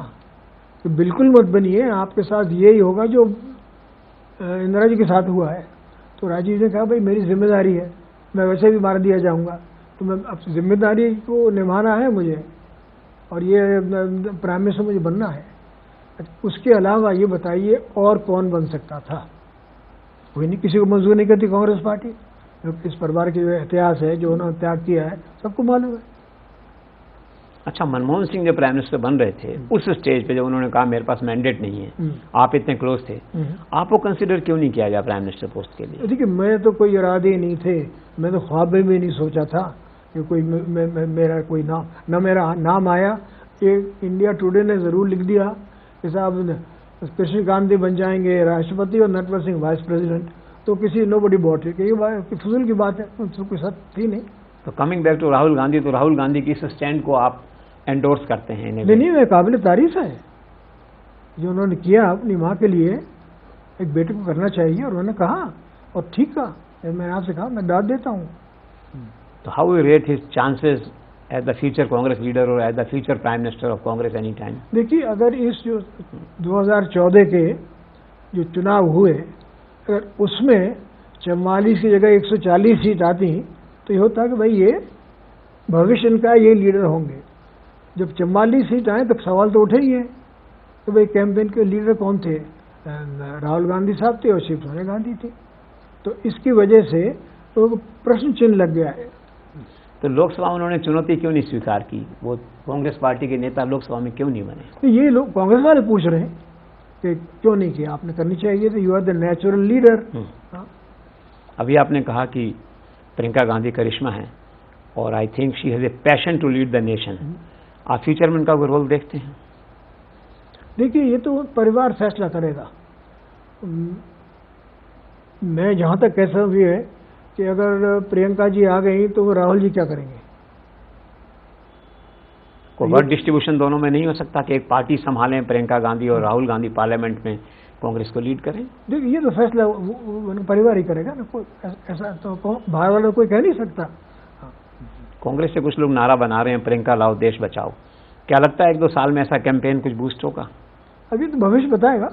कि बिल्कुल मत बनिए, आपके साथ यही होगा जो इंदिरा जी के साथ हुआ है। तो राजीव जी ने कहा भाई मेरी जिम्मेदारी है, मैं वैसे भी मार दिया जाऊँगा, तो मैं अब जिम्मेदारी को निभाना है मुझे और ये प्राइम मिनिस्टर मुझे बनना है। उसके अलावा ये बताइए और कौन बन सकता था? कोई नहीं, किसी को मंजूर नहीं करती कांग्रेस पार्टी। इस परिवार की जो इतिहास है, जो उन्होंने त्याग किया है, सबको मालूम है। अच्छा, मनमोहन सिंह जब प्राइम मिनिस्टर बन रहे थे उस स्टेज पे जब उन्होंने कहा मेरे पास मैंडेट नहीं है, आप इतने क्लोज थे, आपको कंसिडर क्यों नहीं किया गया प्राइम मिनिस्टर पोस्ट के लिए? देखिए, मैं तो कोई इरादे नहीं थे, मैं तो ख्वाब में भी नहीं सोचा था कि कोई मेरा कोई नाम, न मेरा नाम आया। एक इंडिया टुडे ने ज़रूर लिख दिया कि साहब कृष्ण गांधी बन जाएंगे राष्ट्रपति और नटवर सिंह वाइस प्रेसिडेंट, तो किसी नो बडी बॉट है कि ये फजूल की बात है, तो कोई सच थी नहीं। तो coming back to Rahul Gandhi, तो राहुल गांधी की इस स्टैंड को आप एंडोर्स करते हैं? नहीं, काबिल तारीफ है जो उन्होंने किया अपनी माँ के लिए, एक बेटे को करना चाहिए, और उन्होंने कहा और ठीक कहा। मैंने आपसे कहा मैं दाद देता हूँ। तो how you rate his chances as the future Congress leader और as the future prime minister of Congress any time? देखिए, अगर इस जो 2014 के जो चुनाव हुए, अगर उसमें 44 की जगह 140 सीट आती तो ये होता कि भाई ये भविष्य का ये लीडर होंगे। जब 44 सीट आए तब सवाल तो उठे ही है तो भाई कैंपेन के लीडर कौन थे? राहुल गांधी साहब थे और शिव सोनिया गांधी थी। तो इसकी वजह से तो प्रश्न चिन्ह लग गया है। तो लोकसभा में उन्होंने चुनौती क्यों नहीं स्वीकार की? वो कांग्रेस पार्टी के नेता लोकसभा में क्यों नहीं बने? तो ये लोग कांग्रेस वाले पूछ रहे हैं कि क्यों नहीं किया, आपने करनी चाहिए थी, you are the natural leader. अभी आपने कहा कि प्रियंका गांधी करिश्मा है और I think she has a passion to lead the nation. आप फ्यूचर में उनका कोई रोल देखते हैं? देखिए, ये तो परिवार फैसला करेगा। मैं जहाँ तक कह सकूँ ये है कि अगर प्रियंका जी आ गई तो राहुल जी क्या करेंगे? कोई वर्ड डिस्ट्रीब्यूशन दोनों में नहीं हो सकता कि एक पार्टी संभालें प्रियंका गांधी और राहुल गांधी पार्लियामेंट में कांग्रेस को लीड करें? देखिए, ये तो फैसला परिवार ही करेगा ना, कोई ऐसा तो बाहर वाला कोई कह नहीं सकता। कांग्रेस से कुछ लोग नारा बना रहे हैं प्रियंका लाओ देश बचाओ, क्या लगता है 1-2 साल में ऐसा कैंपेन कुछ बूस्ट होगा? अभी तो भविष्य बताएगा,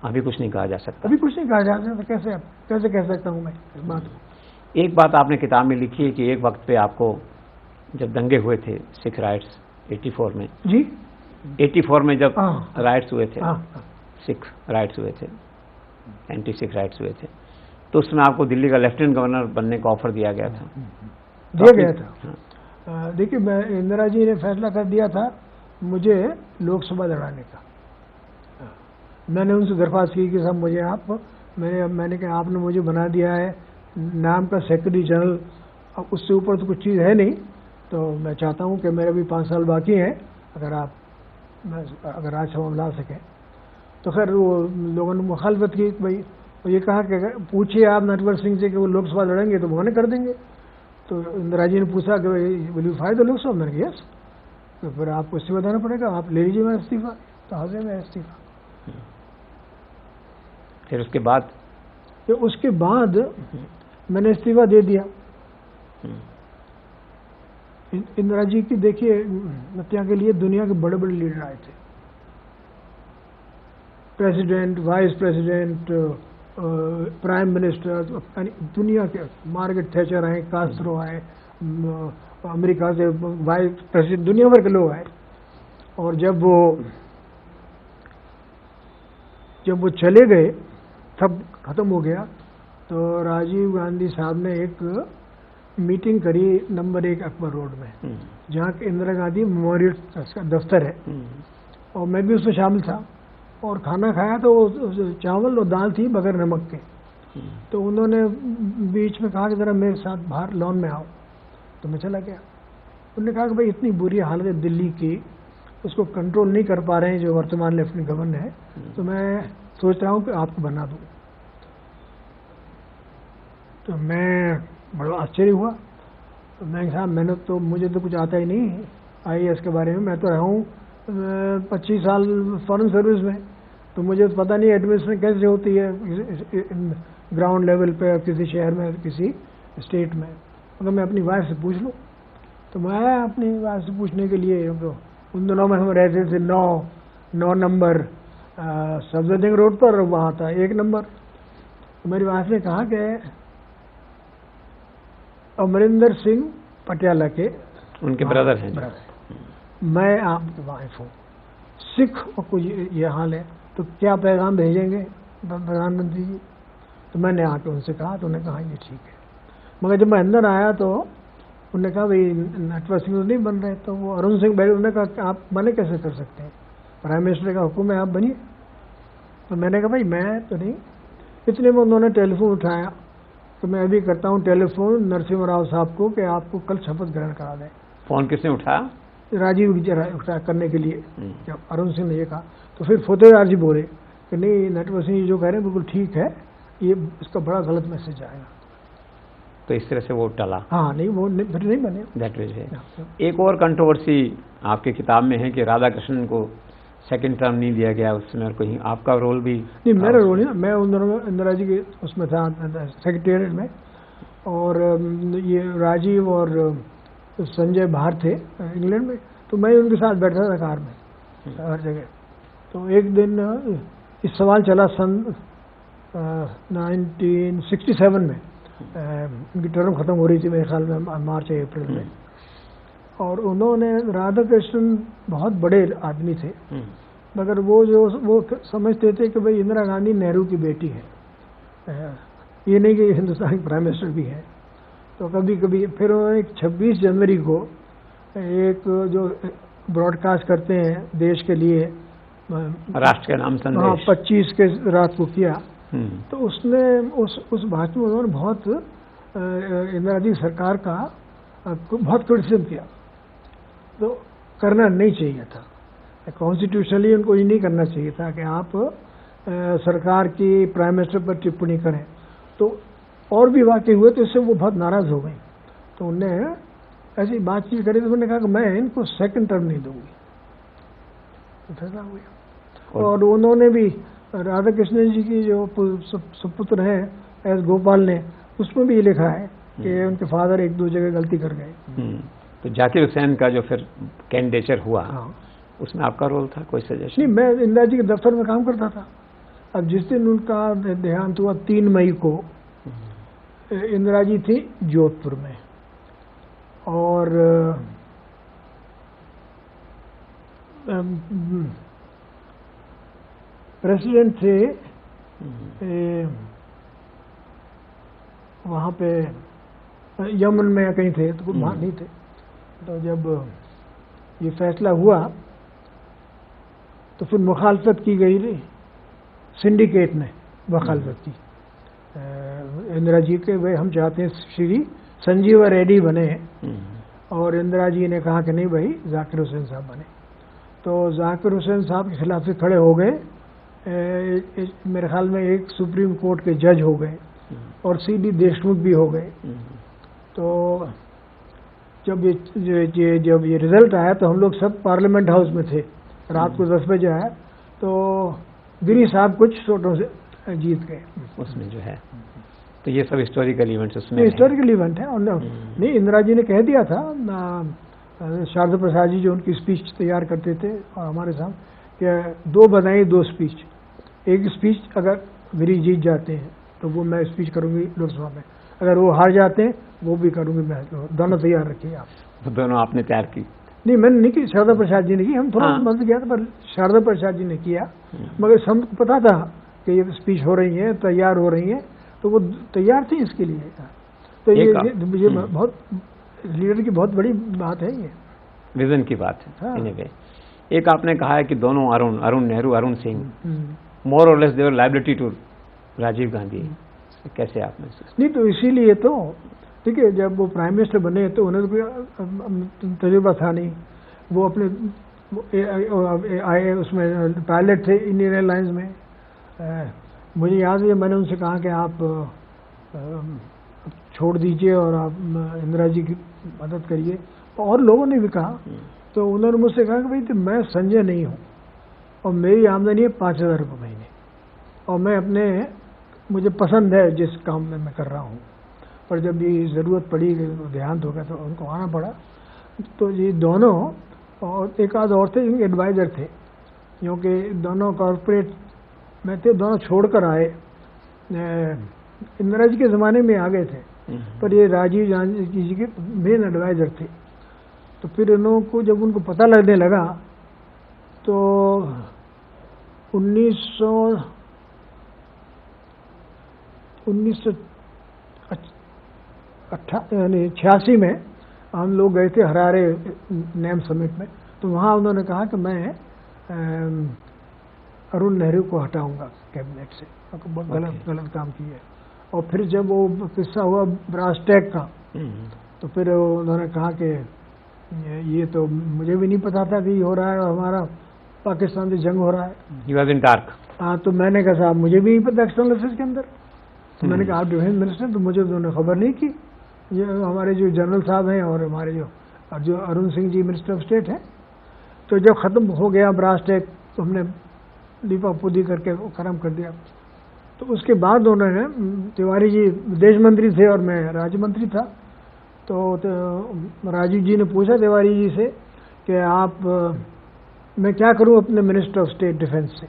अभी कुछ नहीं कहा जा सकता। अभी कुछ नहीं कहा जा सकता। कैसे कह सकता हूँ मैं इस बात? एक बात आपने किताब में लिखी है कि एक वक्त पे आपको जब दंगे हुए थे सिख राइट्स 84 में जी 84 में जब राइट्स हुए थे, सिख राइट्स हुए थे, एंटी सिख राइट्स हुए थे, तो उसमें आपको दिल्ली का लेफ्टिनेंट गवर्नर बनने का ऑफर दिया गया था। देखिए, मैं इंदिरा जी ने फैसला कर दिया था मुझे लोकसभा लड़ाने का। मैंने उनसे दरख्वास्त की कि साहब मुझे आप मैंने कहा आपने मुझे बना दिया है नाम का सेक्रेटरी जनरल, अब उससे ऊपर तो कुछ चीज़ है नहीं, तो मैं चाहता हूँ कि मेरे भी 5 साल बाकी हैं, अगर राज्यसभा में ला सकें। तो खैर वो लोगों ने मुखालफत की भाई, तो ये कहा कि पूछिए आप नटवर सिंह से कि वो लोकसभा लड़ेंगे तो मना कर देंगे। तो इंदिरा जी ने पूछा कि भाई will you fight the Lok Sabha? मैंने कहा यस। तो फिर आपको इस्तीफा देना पड़ेगा, आप ले लीजिए मेरा इस्तीफा। तो हाजिर मैं इस्तीफा। फिर उसके बाद मैंने इस्तीफा दे दिया। इंदिरा जी की देखिए हत्या के लिए दुनिया के बड़े बड़े लीडर आए थे, president, vice president, prime minister, दुनिया के मार्गरेट थैचर आए, कास्ट्रो आए, अमेरिका से वाइस प्रेसिडेंट, दुनिया भर के लोग आए। और जब वो चले गए तब खत्म हो गया, तो राजीव गांधी साहब ने एक मीटिंग करी नंबर 1 अकबर रोड में, जहाँ इंदिरा गांधी मेमोरियल का दफ्तर है, और मैं भी उसमें शामिल था। और खाना खाया तो चावल और दाल थी बगैर नमक के। तो उन्होंने बीच में कहा कि ज़रा मेरे साथ बाहर लॉन में आओ, तो मैं चला गया। उन्होंने कहा कि भाई इतनी बुरी हालत है दिल्ली की, उसको कंट्रोल नहीं कर पा रहे हैं जो वर्तमान लेफ्टिनेंट गवर्नर है, तो मैं सोच रहा हूँ कि आपको बना दूँ। तो मैं बड़ा आश्चर्य हुआ। तो मैं साहब मुझे तो कुछ आता ही नहीं IAS के बारे में, मैं तो रहा हूँ 25 साल फॉरेन सर्विस में, तो मुझे तो पता नहीं एडमिनिस्ट्रेशन कैसे होती है ग्राउंड लेवल पे किसी शहर में किसी स्टेट में। अगर मैं अपनी वाइफ से पूछ लूँ, तो मैं आया अपनी वाइफ से पूछने के लिए। तो उन दिनों में हम रहते थे 9 नंबर सफदरजंग रोड पर, वहाँ था 1 नंबर। तो मेरी वाइफ ने कहा कि अमरिंदर सिंह पटियाला के उनके ब्रदर हैं, मैं आपकी वाइफ हूँ, सिख और कुछ ये हाल है, तो क्या पैगाम भेजेंगे प्रधानमंत्री जी? तो मैंने आके उनसे कहा, तो उन्होंने कहा ये ठीक है। मगर जब मैं अंदर आया तो उन्होंने कहा भाई नटवर सिंह तो नहीं बन रहे, तो वो अरुण सिंह बैठे, उन्होंने कहा कि आप मने कैसे कर सकते हैं, प्राइम मिनिस्टर का हुक्म है, आप बनिए। तो मैंने कहा भाई मैं तो नहीं। इतने में उन्होंने टेलीफोन उठाया, तो मैं अभी करता हूँ टेलीफोन नरसिम्हा राव साहब को कि आपको कल शपथ ग्रहण करा दें। फ़ोन किसने उठाया? राजीव उठा करने के लिए, जब अरुण सिंह ने ये कहा तो फिर फतेहराज जी बोले कि नहीं, नटवर सिंह जो कह रहे हैं बिल्कुल ठीक है, ये इसका बड़ा गलत मैसेज आएगा। तो इस तरह से वो टला। हाँ, नहीं वो फिर नहीं बने। दैट वे है। एक और कंट्रोवर्सी आपके किताब में है कि राधा कृष्णन को सेकंड टर्म नहीं दिया गया उसमें, और कहीं आपका रोल भी? नहीं, मेरा रोल नहीं, मैं इंदिरा जी के उसमें था सेक्रेटेरिएट में, और ये राजीव और संजय बाहर थे इंग्लैंड में, तो मैं उनके साथ बैठा था कार में हर जगह। तो एक दिन इस सवाल चला सन 1967 में, उनकी टर्म खत्म हो रही थी मेरे ख्याल में मार्च या अप्रैल में, और उन्होंने, राधा कृष्णन बहुत बड़े आदमी थे, मगर वो समझते थे कि भाई इंदिरा गांधी नेहरू की बेटी है, ये नहीं कि हिंदुस्तान की प्राइम मिनिस्टर भी है। तो कभी कभी फिर उन्होंने 26 जनवरी को एक जो ब्रॉडकास्ट करते हैं देश के लिए, राष्ट्र के नाम संदेश, 25 के रात को किया, तो उसने उस भाषण में उन्होंने बहुत इंदिरा जी सरकार का बहुत क्रिटिसिज्म किया। तो करना नहीं चाहिए था, कॉन्स्टिट्यूशनली उनको ये नहीं करना चाहिए था कि आप सरकार की प्राइम मिनिस्टर पर टिप्पणी करें। तो और भी वाक़े हुए, तो इससे वो बहुत नाराज़ हो गई, तो उन्होंने ऐसी बातचीत करी, तो उन्होंने कहा कि मैं इनको सेकंड टर्म नहीं दूंगी, तो फैसला हो गया। और उन्होंने भी राधा कृष्णन जी की जो सुपुत्र हैं एस गोपाल ने, उसमें भी ये लिखा है कि उनके फादर एक दो जगह गलती कर गए। तो जाकिर हुसैन का जो फिर कैंडिडेचर हुआ, उसमें आपका रोल था, कोई सजेशन? नहीं, मैं इंदिरा जी के दफ्तर में काम करता था। अब जिस दिन उनका देहांत हुआ 3 मई को, इंदिरा जी थी जोधपुर में, और प्रेसिडेंट थे वहाँ पे यमन में या कहीं थे, तो वहाँ नहीं थे। तो जब ये फैसला हुआ तो फिर मुखालफत की गई, सिंडिकेट ने मुखालफत की इंदिरा जी के, वे हम चाहते हैं श्री संजीवा रेड्डी बने, और इंदिरा जी ने कहा कि नहीं भाई जाकिर हुसैन साहब बने। तो जाकिर हुसैन साहब के खिलाफ से खड़े हो गए, मेरे ख्याल में एक सुप्रीम कोर्ट के जज हो गए, और सीडी देशमुख भी हो गए। तो जब ये रिजल्ट आया तो हम लोग सब पार्लियामेंट हाउस में थे, रात को 10 बजे आया, तो गिरी साहब कुछ वोटों से जीत गए उसमें जो है। तो ये सब हिस्टोरिकल इवेंट्स उसमें, हिस्टोरिकल इवेंट है। और नहीं, इंदिरा जी ने कह दिया था, शारदा प्रसाद जी जो उनकी स्पीच तैयार करते थे और हमारे साथ, कि 2 बधाई 2 स्पीच, एक स्पीच अगर गिरी जीत जाते हैं तो वो मैं स्पीच करूंगी लोकसभा में, अगर वो हार जाते हैं वो भी करूंगी मैं, दोनों तैयार रखिए आप। तो दोनों आपने तैयार की? नहीं, मैंने नहीं की, शारदा प्रसाद जी ने की, हम थोड़ा मदद किया था, पर शारदा प्रसाद जी ने किया। मगर सबको पता था कि ये स्पीच हो रही है, तैयार हो रही है, तो वो तैयार थी इसके लिए। तो ये बहुत लीडर की बहुत बड़ी बात है, ये विजन की बात है। anyway, एक आपने कहा है कि दोनों अरुण नेहरू, अरुण सिंह, मोर और less they were liability to Rajiv Gandhi, कैसे आप महसूस? नहीं, तो इसीलिए तो ठीक है, जब वो प्राइम मिनिस्टर बने तो उन्हें कोई तजुर्बा था नहीं, वो अपने आए उसमें पायलट थे इंडियन एयरलाइंस में। मुझे याद है मैंने उनसे कहा कि आप छोड़ दीजिए और आप इंदिरा जी की मदद करिए, और लोगों ने भी कहा। तो उन्होंने मुझसे कहा कि भाई तो मैं संजय नहीं हूँ, और मेरी आमदनी है 5,000 रुपये महीने, और मुझे पसंद है जिस काम में मैं कर रहा हूँ, पर जब ये ज़रूरत पड़ी, देहांत हो गया, तो उनको आना पड़ा। तो ये दोनों, और एक आध और थे एडवाइज़र थे, क्योंकि दोनों कॉर्पोरेट में थे, दोनों छोड़कर आए, इंदिरा जी के ज़माने में आ गए थे, पर ये राजीव गांधी जी के मेन एडवाइज़र थे। तो फिर इन्हों को जब उनको पता लगने लगा, तो 1986 में हम लोग गए थे हरारे नेम समिट में, तो वहाँ उन्होंने कहा कि मैं अरुण नेहरू को हटाऊंगा कैबिनेट से, बहुत गलत काम किया। और फिर जब वो किस्सा हुआ ब्रासटेक का, तो फिर उन्होंने कहा कि ये तो मुझे भी नहीं पता था कि ये हो रहा है और हमारा पाकिस्तान से जंग हो रहा है। He was in dark. हाँ, तो मैंने कहा साहब मुझे भी नहीं पता एक्सटर्नल अफेयर्स के अंदर। तो मैंने कहा आप डिफेंस मिनिस्टर, तो मुझे उन्होंने खबर नहीं की। ये हमारे जो जनरल साहब हैं और हमारे जो Arun Singh ji minister of state हैं, तो जब ख़त्म हो गया ब्रासटेक तो हमने दीपा पुदी करके वो खत्म कर दिया। तो उसके बाद उन्होंने, तिवारी जी विदेश मंत्री थे और मैं राज्य मंत्री था, तो राजीव जी ने पूछा तिवारी जी से कि आप मैं क्या करूं अपने मिनिस्टर ऑफ स्टेट डिफेंस से।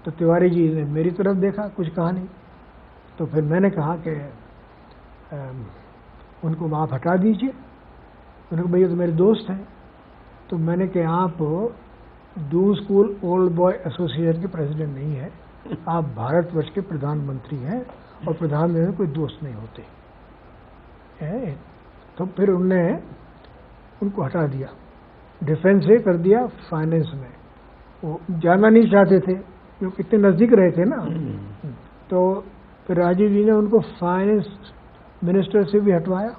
तो तिवारी जी ने मेरी तरफ देखा, कुछ कहा नहीं। तो फिर मैंने कहा कि उनको आप हटा दीजिए। उन्होंने कहा भैया तो मेरे दोस्त हैं। तो मैंने कहा आप Doon school old boy association के प्रेसिडेंट नहीं है, आप भारतवर्ष के प्रधानमंत्री हैं और प्रधानमंत्री में कोई दोस्त नहीं होते हैं। तो फिर उनने उनको हटा दिया, डिफेंस से कर दिया फाइनेंस में। वो जाना नहीं चाहते थे क्योंकि इतने नज़दीक रहे थे ना। तो फिर राजीव जी ने उनको फाइनेंस मिनिस्टर से भी हटवाया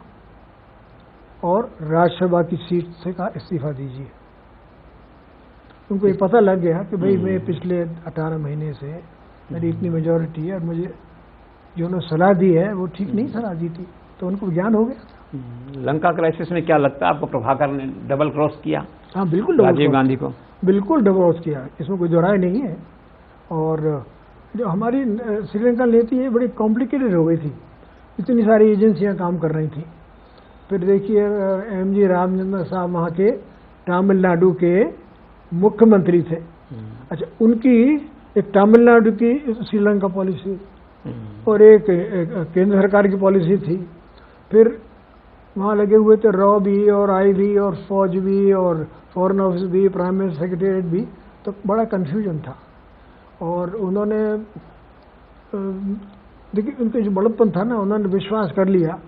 और राज्यसभा की सीट से कहा इस्तीफा दीजिए। उनको ये पता लग गया कि भाई मैं पिछले 18 महीने से मेरी इतनी मेजॉरिटी है और मुझे जो उन्होंने सलाह दी है वो ठीक नहीं सलाह दी थी, तो उनको ज्ञान हो गया। लंका क्राइसिस में क्या लगता है आपको, प्रभाकर ने डबल क्रॉस किया? हाँ बिल्कुल, राजीव गांधी को बिल्कुल डबल क्रॉस किया, इसमें कोई दोहराई नहीं है। और जो हमारी श्रीलंका नीति है बड़ी कॉम्प्लिकेटेड हो गई थी, इतनी सारी एजेंसियां काम कर रही थी। फिर देखिए एम.जी. रामचंद्र साहब वहाँ के तमिलनाडु के मुख्यमंत्री थे। अच्छा, उनकी एक तमिलनाडु की श्रीलंका पॉलिसी और एक केंद्र सरकार की पॉलिसी थी। फिर वहाँ लगे हुए थे रॉ भी और आई भी और फौज भी और फॉरेन ऑफिस भी, प्राइम मिनिस्टर सेक्रेटरीट भी, तो बड़ा कन्फ्यूजन था। और उन्होंने देखिए उनके जो बड़प्पन था ना, उन्होंने विश्वास कर लिया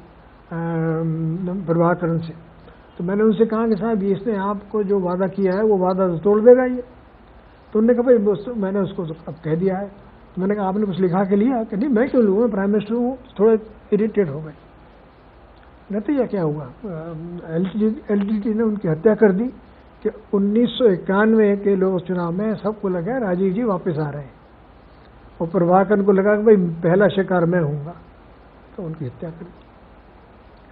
प्रभाकरण से। तो मैंने उनसे कहा कि साहब इसने आपको जो वादा किया है वो वादा तो तोड़ देगा ये। तो उन्होंने कहा भाई मैंने उसको अब कह दिया है। तो मैंने कहा आपने कुछ लिखा के लिया कि नहीं, मैं क्यों लूँगा, प्राइम मिनिस्टर हूँ। थोड़े इरिटेट हो गए। नतीजा क्या हुआ, एलटीटी ने उनकी हत्या कर दी कि 1991 के लोक चुनाव में सबको लगा राजीव जी वापस आ रहे हैं और प्रभाकरण को लगा कि भाई पहला शिकार मैं हूँगा, तो उनकी हत्या कर दी।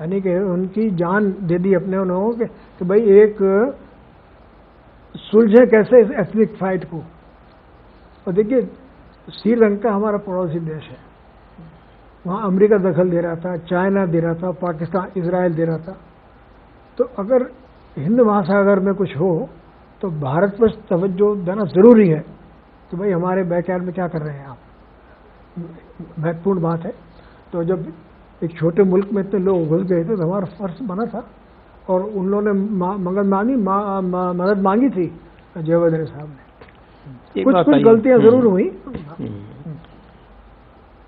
यानी कि उनकी जान दे दी अपने उन्होंने कि भाई एक सुलझे कैसे इस एथनिक फाइट को। और देखिए श्रीलंका हमारा पड़ोसी देश है, वहाँ अमेरिका दखल दे रहा था, चाइना दे रहा था, पाकिस्तान, इजराइल दे रहा था। तो अगर हिंद महासागर में कुछ हो तो भारत पर तवज्जो देना ज़रूरी है कि भाई हमारे बैकयार्ड में क्या कर रहे हैं आप, महत्वपूर्ण बात है। तो जब एक छोटे मुल्क में इतने लोग घुस गए थे तो हमारा फर्ज बना था, और उन लोगों ने मदद मांगी थी जयवर्धन साहब ने। कुछ गलतियां जरूर हुई,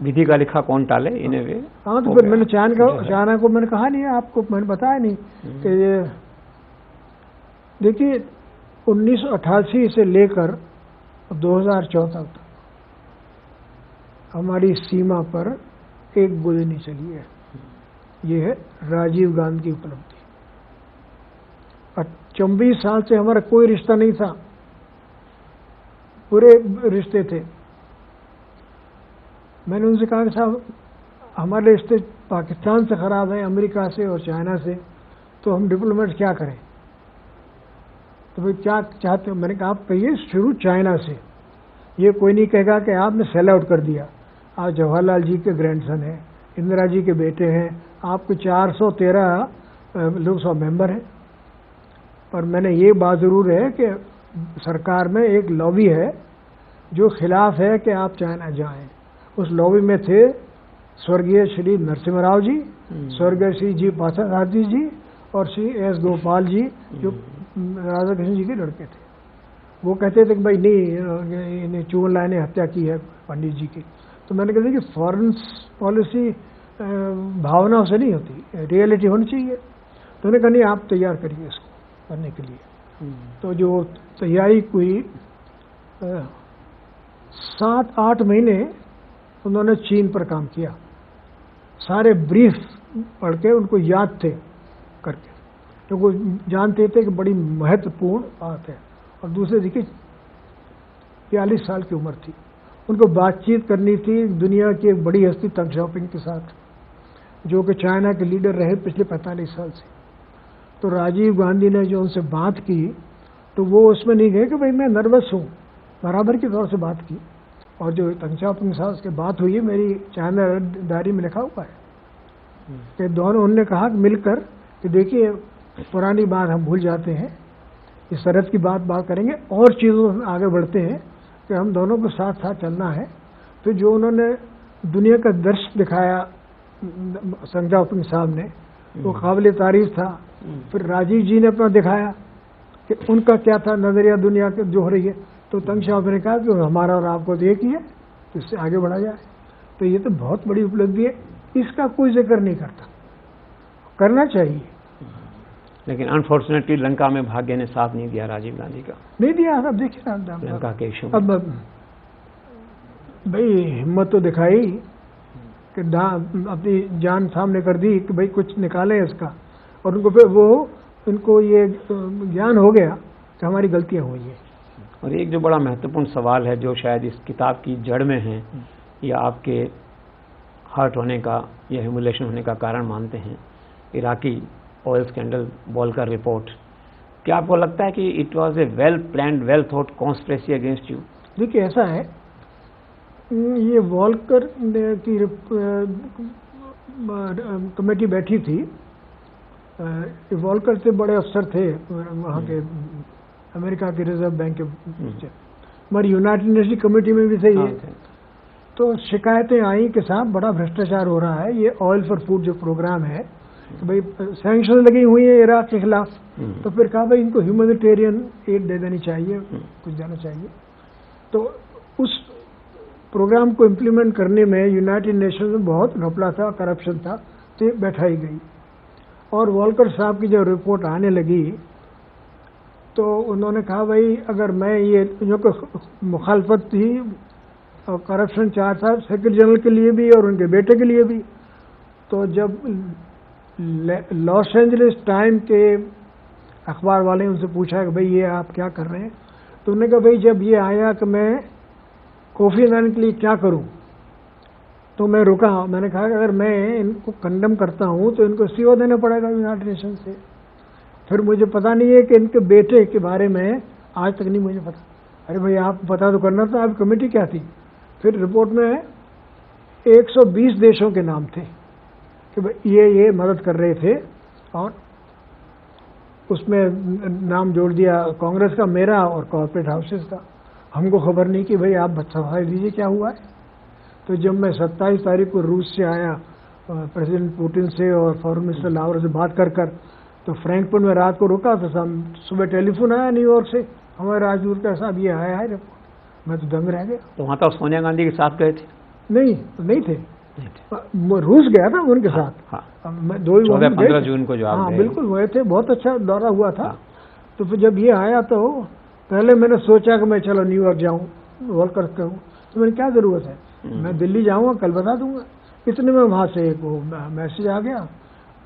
विधि का लिखा कौन टाले, इन्हें वे। हाँ, तो फिर मैंने चाइना को मैंने कहा नहीं है आपको, मैंने बताया नहीं कि ये देखिए 1988 से लेकर 2014 तक हमारी सीमा पर एक गोली नहीं चली है। ये है राजीव गांधी की उपलब्धि। 24 साल से हमारा कोई रिश्ता नहीं था, पूरे रिश्ते थे। मैंने उनसे कहा कि साहब हमारे रिश्ते पाकिस्तान से ख़राब हैं, अमेरिका से और चाइना से, तो हम डिप्लोमेट क्या करें। तो भाई क्या चाहते हो, मैंने कहा आप कहिए शुरू चाइना से, ये कोई नहीं कहेगा कि आपने सेल आउट कर दिया। आप जवाहरलाल जी के ग्रैंडसन हैं, इंदिरा जी के बेटे हैं, आपके 413 लोकसभा मेंबर हैं। पर मैंने ये बात ज़रूर है कि सरकार में एक लॉबी है जो खिलाफ है कि आप चाइना जाएं। उस लॉबी में थे स्वर्गीय श्री नरसिम्हा राव जी, स्वर्गीय श्री जी पार्थसारथी जी और श्री एस गोपाल जी, जो राधा कृष्ण जी के लड़के थे। वो कहते थे कि भाई नहीं, इन्हें चून लाए ने हत्या की है पंडित जी की। तो मैंने कहा कि फॉरेन पॉलिसी भावनाओं से नहीं होती, रियलिटी होनी चाहिए। तो उन्होंने कहा नहीं आप तैयार करिए इसको करने के लिए। तो जो तैयारी हुई 7-8 महीने उन्होंने चीन पर काम किया, सारे ब्रीफ पढ़ के उनको याद थे करके, तो वो जानते थे कि बड़ी महत्वपूर्ण बात है। और दूसरे देखिए 42 साल की उम्र थी, उनको बातचीत करनी थी दुनिया की एक बड़ी हस्ती तंग शाओपिंग के साथ, जो कि चाइना के लीडर रहे पिछले 45 साल से। तो राजीव गांधी ने जो उनसे बात की तो वो उसमें नहीं गए कि भाई मैं नर्वस हूँ, बराबर के तौर से बात की। और जो तंग शाओपिंग साहब से बात हुई मेरी चाइना डायरी में लिखा हुआ है कि दोनों उन्होंने कहा मिलकर कि देखिए पुरानी बात हम भूल जाते हैं, इस सरहद की बात करेंगे और चीज़ों में आगे बढ़ते हैं कि हम दोनों को साथ साथ चलना है। फिर जो उन्होंने दुनिया का दर्शन दिखाया तंग शाओपिंग साहब ने, वो काबिल तारीफ था। फिर राजीव जी ने अपना दिखाया कि उनका क्या था नज़रिया दुनिया के जो हो रही है। तो तंग शाओपिंग ने कहा कि हमारा और आपको तो एक ही है, तो इससे आगे बढ़ा जाए। तो ये तो बहुत बड़ी उपलब्धि है, इसका कोई जिक्र नहीं करता, करना चाहिए। लेकिन अनफॉर्चुनेटली लंका में भाग्य ने साथ नहीं दिया राजीव गांधी का, नहीं दिया। अब देखिए ना लंका के इशू अब भाई हिम्मत तो दिखाई कि अपनी जान सामने कर दी कि भाई कुछ निकालें इसका, और उनको फिर इनको ये ज्ञान हो गया कि हमारी गलतियां हुई हैं। और एक जो बड़ा महत्वपूर्ण सवाल है जो शायद इस किताब की जड़ में है या आपके हर्ट होने का या ह्यूमिलेशन होने का कारण मानते हैं, Iraqi oil scandal Volker report, क्या आपको लगता है कि it was a well planned well thought conspiracy against you? देखिए ऐसा है, ये वॉल्कर की कमेटी बैठी थी, वॉल्कर से बड़े अफसर थे वहाँ के अमेरिका के रिजर्व बैंक के, हमारी यूनाइटेड नेशन कमेटी में भी थे ये। तो शिकायतें आई कि साहब बड़ा भ्रष्टाचार हो रहा है, ये ऑयल फॉर फूड जो प्रोग्राम है तो भाई सैंक्शन लगी हुई है इराक के खिलाफ, तो फिर कहा भाई इनको ह्यूमैनिटेरियन एड दे देनी चाहिए, कुछ देना चाहिए। तो उस प्रोग्राम को इम्प्लीमेंट करने में यूनाइटेड नेशंस में बहुत घपला था, करप्शन था, तो ये बैठाई गई। और वॉल्कर साहब की जब रिपोर्ट आने लगी तो उन्होंने कहा भाई अगर मैं ये जो मुखालफत थी और करप्शन चार्ज था सेक्रेटरी जनरल के लिए भी और उनके बेटे के लिए भी। तो जब लॉस एंजलिस टाइम के अखबार वाले उनसे पूछा कि भाई ये आप क्या कर रहे हैं, तो उन्होंने कहा भाई जब ये आया कि मैं कोफी अनान के लिए क्या करूं, तो मैं रुका। मैंने कहा कि अगर मैं इनको कंडम करता हूं तो इनको इस्तीफा देना पड़ेगा यूनाइटेड नेशन से। फिर मुझे पता नहीं है कि इनके बेटे के बारे में आज तक नहीं मुझे पता। अरे भाई आप पता तो करना था, आपकी कमेटी क्या थी? फिर रिपोर्ट में 120 देशों के नाम थे कि भाई ये मदद कर रहे थे, और उसमें नाम जोड़ दिया कांग्रेस का, मेरा और कॉर्पोरेट हाउसेस का। हमको खबर नहीं कि भाई आप सफाई दीजिए क्या हुआ है। तो जब मैं 27 तारीख को रूस से आया प्रेसिडेंट पुतिन से और फॉरेन मिनिस्टर लावरोव से बात कर तो फ्रैंकफर्ट में रात को रुका, तो सुबह टेलीफोन आया न्यूयॉर्क से हमारे राजदूत का, साहब ये आया है रिपोर्ट। मैं तो दंग रह गया। तो वहाँ तो सोनिया गांधी के साथ गए थे? नहीं थे। रूस गया था उनके साथ। मैं 14-15 जून को जो आप हाँ बिल्कुल हुए थे, बहुत अच्छा दौरा हुआ था। तो फिर जब ये आया तो पहले मैंने सोचा कि मैं चलो न्यूयॉर्क जाऊँ वॉल्कर करूँ, तो मैंने क्या ज़रूरत है, मैं दिल्ली जाऊँगा कल बता दूंगा। इतने में वहाँ से एक वो मैसेज आ गया,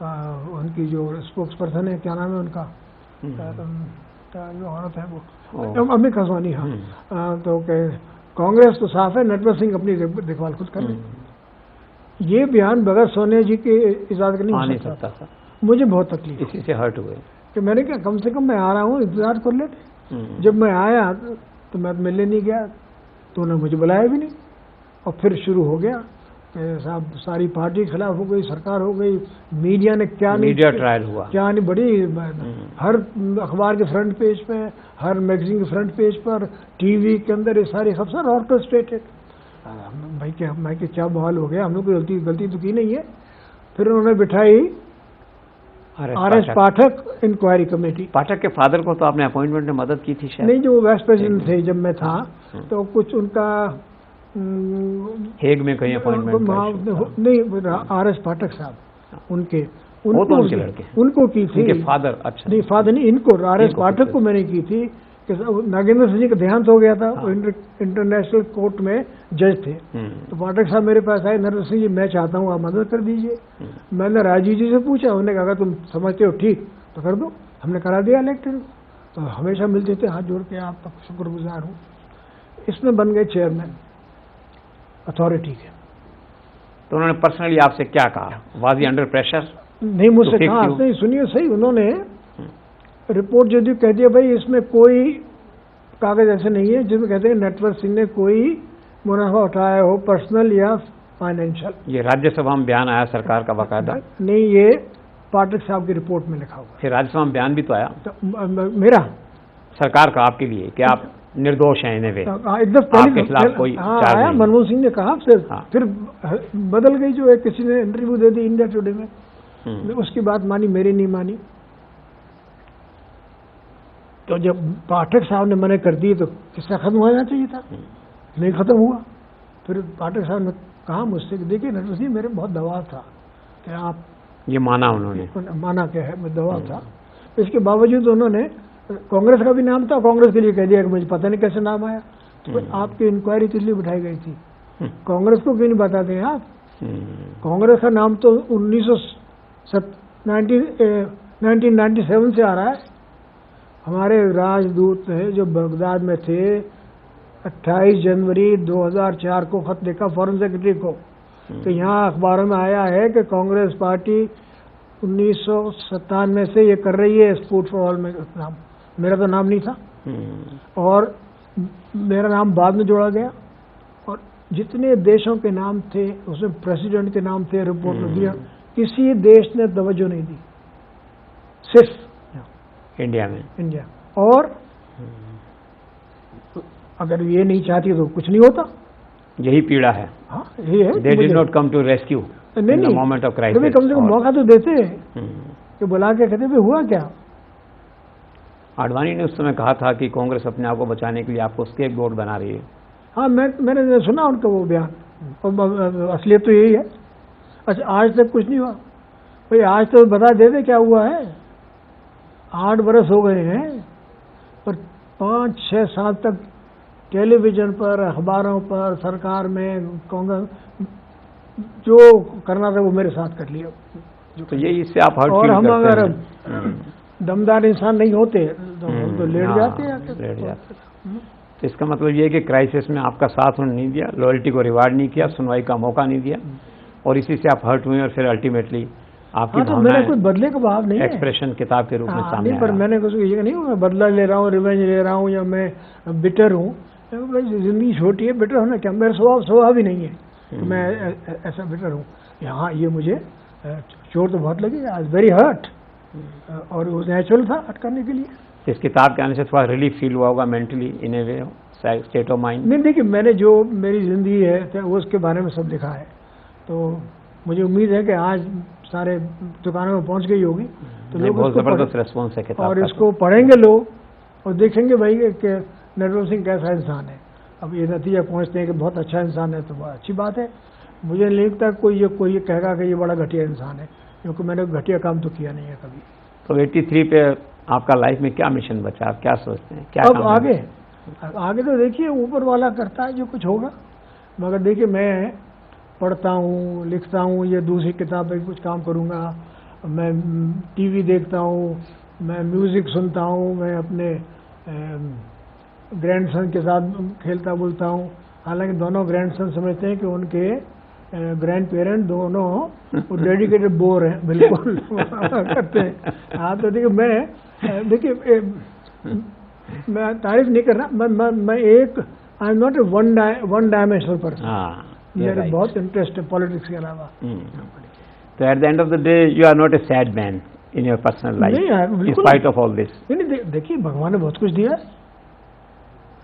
उनकी जो स्पोक्स पर्सन है, क्या नाम है उनका, जो औरत है वो अमित खसवानी। हाँ तो कांग्रेस तो साफ है, नटवर सिंह अपनी देखभाल खुद कर रहे। ये बयान बगैर सोनिया जी के इजाजत के नहीं हो सकता था। मुझे बहुत तकलीफ, इसी से हर्ट हुए कि मैंने क्या कम से कम मैं आ रहा हूँ, इंतजार कर लेते। जब मैं आया तो मैं मिलने नहीं गया, तो उन्होंने मुझे बुलाया भी नहीं। और फिर शुरू हो गया साहब, सारी पार्टी के खिलाफ हो गई, सरकार हो गई, मीडिया ने क्या नहीं, मीडिया ट्रायल हुआ, क्या नहीं, बड़ी हर अखबार के फ्रंट पेज पे, हर मैगजीन के फ्रंट पेज पर, टीवी के अंदर ये सारे सब सर ऑर्केस्ट्रेटेड। भाई क्या बहाल हो गया, हम लोग कोई गलती तो की नहीं है। फिर उन्होंने बिठाई आर.एस. पाठक इंक्वायरी कमेटी। पाठक के फादर को तो आपने अपॉइंटमेंट में मदद की थी शायद? नहीं, जो वाइस प्रेसिडेंट थे जब मैं था, तो कुछ उनका हेग में कहीं अपॉइंटमेंट नहीं, आर.एस. पाठक साहब उनके, वो तो उनके लड़के, उनको की थी, उनके फादर। अच्छा नहीं, फादर नहीं, इनको RS पाठक को मैंने की थी कि नागेंद्र सिंह जी का देहांत हो गया था। वो इंटरनेशनल कोर्ट में जज थे। तो पाठक साहब मेरे पास आए, नरेंद्र सिंह जी मैं चाहता हूँ आप मदद कर दीजिए। मैंने राजीव जी से पूछा, उन्होंने कहा तुम समझते हो ठीक तो कर दो। हमने करा दिया इलेक्टेड। तो हमेशा मिलते थे, हाथ जोड़ के आपका शुक्रगुजार हूँ। इसमें बन गए चेयरमैन अथॉरिटी के। तो उन्होंने पर्सनली आपसे क्या कहा? Was he under pressure? नहीं, मुझसे कहा नहीं, सुनिए सही, उन्होंने रिपोर्ट जो दी कह दिया भाई इसमें कोई कागज ऐसे नहीं है जिसमें कहते हैं नटवर सिंह ने कोई मुनाफा उठाया हो, पर्सनल या फाइनेंशियल। ये राज्यसभा में बयान आया सरकार का बाकायदा? नहीं, ये पाठक साहब की रिपोर्ट में लिखा हुआ। फिर राज्यसभा में बयान भी तो आया मेरा सरकार का आपके लिए कि आप निर्दोष हैं, इन्हें एकदम आपके खिलाफ कोई चार्ज आया। नहीं। मनमोहन सिंह ने कहा, फिर बदल गई। जो है किसी ने इंटरव्यू दे दी इंडिया टुडे में, उसकी बात मानी, मेरी नहीं मानी। तो जब पाठक साहब ने मना कर दी तो किस्सा खत्म हो जाना चाहिए था, नहीं खत्म हुआ। फिर पाठक साहब ने कहा मुझसे कि देखिए नटवर सिंह, मेरे बहुत दबाव था कि आप, ये माना उन्होंने, माना क्या है, मैं दबाव था। इसके बावजूद उन्होंने कांग्रेस का भी नाम था, कांग्रेस के लिए कह दिया कि मुझे पता नहीं कैसे नाम आया। तो आपकी इंक्वायरी किस लिए बिठाई गई थी? कांग्रेस को क्यों नहीं बताते आप? कांग्रेस का नाम तो 1997 से आ रहा है। हमारे राजदूत है जो बगदाद में थे, 28 जनवरी 2004 को खत लिखा फॉरेन सेक्रेटरी को। तो यहाँ अखबारों में आया है कि कांग्रेस पार्टी 1997 से ये कर रही है स्पोर्ट फॉर ऑल में नाम। मेरा तो नाम नहीं था और मेरा नाम बाद में जोड़ा गया। और जितने देशों के नाम थे उसमें प्रेसिडेंट के नाम थे, रिपोर्ट में दिया, किसी देश ने तवज्जो नहीं दी, सिर्फ इंडिया में। इंडिया। और अगर ये नहीं चाहती तो कुछ नहीं होता। यही पीड़ा है। हाँ, यही है। They did not come to rescue in the moment of crisis। कम से कम मौका तो देते हैं कि बुला के कहते हुआ क्या। आडवाणी ने उस समय कहा था कि कांग्रेस अपने आप को बचाने के लिए आपको स्केप बोर्ड बना रही है। हाँ, मैंने सुना उनका वो बयान, और असलियत तो यही है। अच्छा, आज तक कुछ नहीं हुआ भाई। आज तो बता देते क्या हुआ है। 8 बरस हो गए हैं, पर 5-6 साल तक टेलीविजन पर, अखबारों पर, सरकार में कांग्रेस जो करना था वो मेरे साथ कर लिया। तो यही इससे आप हर्ट और फील हम करते अगर हैं। दमदार इंसान नहीं होते तो लेट जाते हैं। लेट जाते। तो इसका मतलब ये है कि क्राइसिस में आपका साथ उन्होंने नहीं दिया, लॉयल्टी को रिवार्ड नहीं किया, सुनवाई का मौका नहीं दिया, और इसी से आप हर्ट हुए और फिर अल्टीमेटली आपकी मेरा कोई बदले का भाव नहीं है। एक्सप्रेशन किताब के रूप में सामने आया। पर मैंने कुछ ये नहीं, मैं बदला ले रहा हूँ, रिवेंज ले रहा हूँ, या मैं बिटर हूँ। जिंदगी छोटी है, बिटर होना क्या, मेरा स्वभाव ही नहीं है तो मैं ऐसा बिटर हूँ। यहाँ ये मुझे चोट तो बहुत लगी, आई वाज वेरी हर्ट, और वो नेचुरल था हर्ट करने के लिए। इस किताब के आने से थोड़ा रिलीफ फील हुआ होगा mentally, in A way, state of mind? नहीं, देखिए मैंने जो मेरी ज़िंदगी है वो उसके बारे में सब लिखा है, तो मुझे उम्मीद है कि आज सारे दुकानों में पहुंच गई होगी, तो लोग बहुत ज़बरदस्त रेस्पॉन्स है किताब और का। इसको पढ़ेंगे लोग और देखेंगे भाई कि नटवर सिंह कैसा इंसान है। अब ये नतीजा पहुंचते हैं कि बहुत अच्छा इंसान है, तो बहुत अच्छी बात है। मुझे नहीं लगता कोई ये कहेगा कि ये बड़ा घटिया इंसान है, क्योंकि मैंने घटिया काम तो किया नहीं है कभी। तो 83 पे आपका लाइफ में क्या मिशन बचा, आप क्या सोचते हैं, क्या अब आगे तो देखिए ऊपर वाला करता है जो कुछ होगा। मगर देखिए मैं पढ़ता हूँ, लिखता हूँ, ये दूसरी किताब पे कुछ काम करूँगा, मैं टीवी देखता हूँ, मैं म्यूज़िक सुनता हूँ, मैं अपने ग्रैंडसन के साथ खेलता बोलता हूँ। हालांकि दोनों ग्रैंडसन समझते हैं कि उनके ग्रैंड पेरेंट दोनों डेडिकेटेड बोर हैं, बिल्कुल करते हैं। हाँ, तो देखिए मैं तारीफ नहीं कर रहा, मैं एक I am not a one dimensional person. मेरे बहुत इंटरेस्ट है पॉलिटिक्स के अलावा। तो at the end of the day you are not a sad man in your personal life in spite of all this. नहीं, देखिए भगवान ने बहुत कुछ दिया।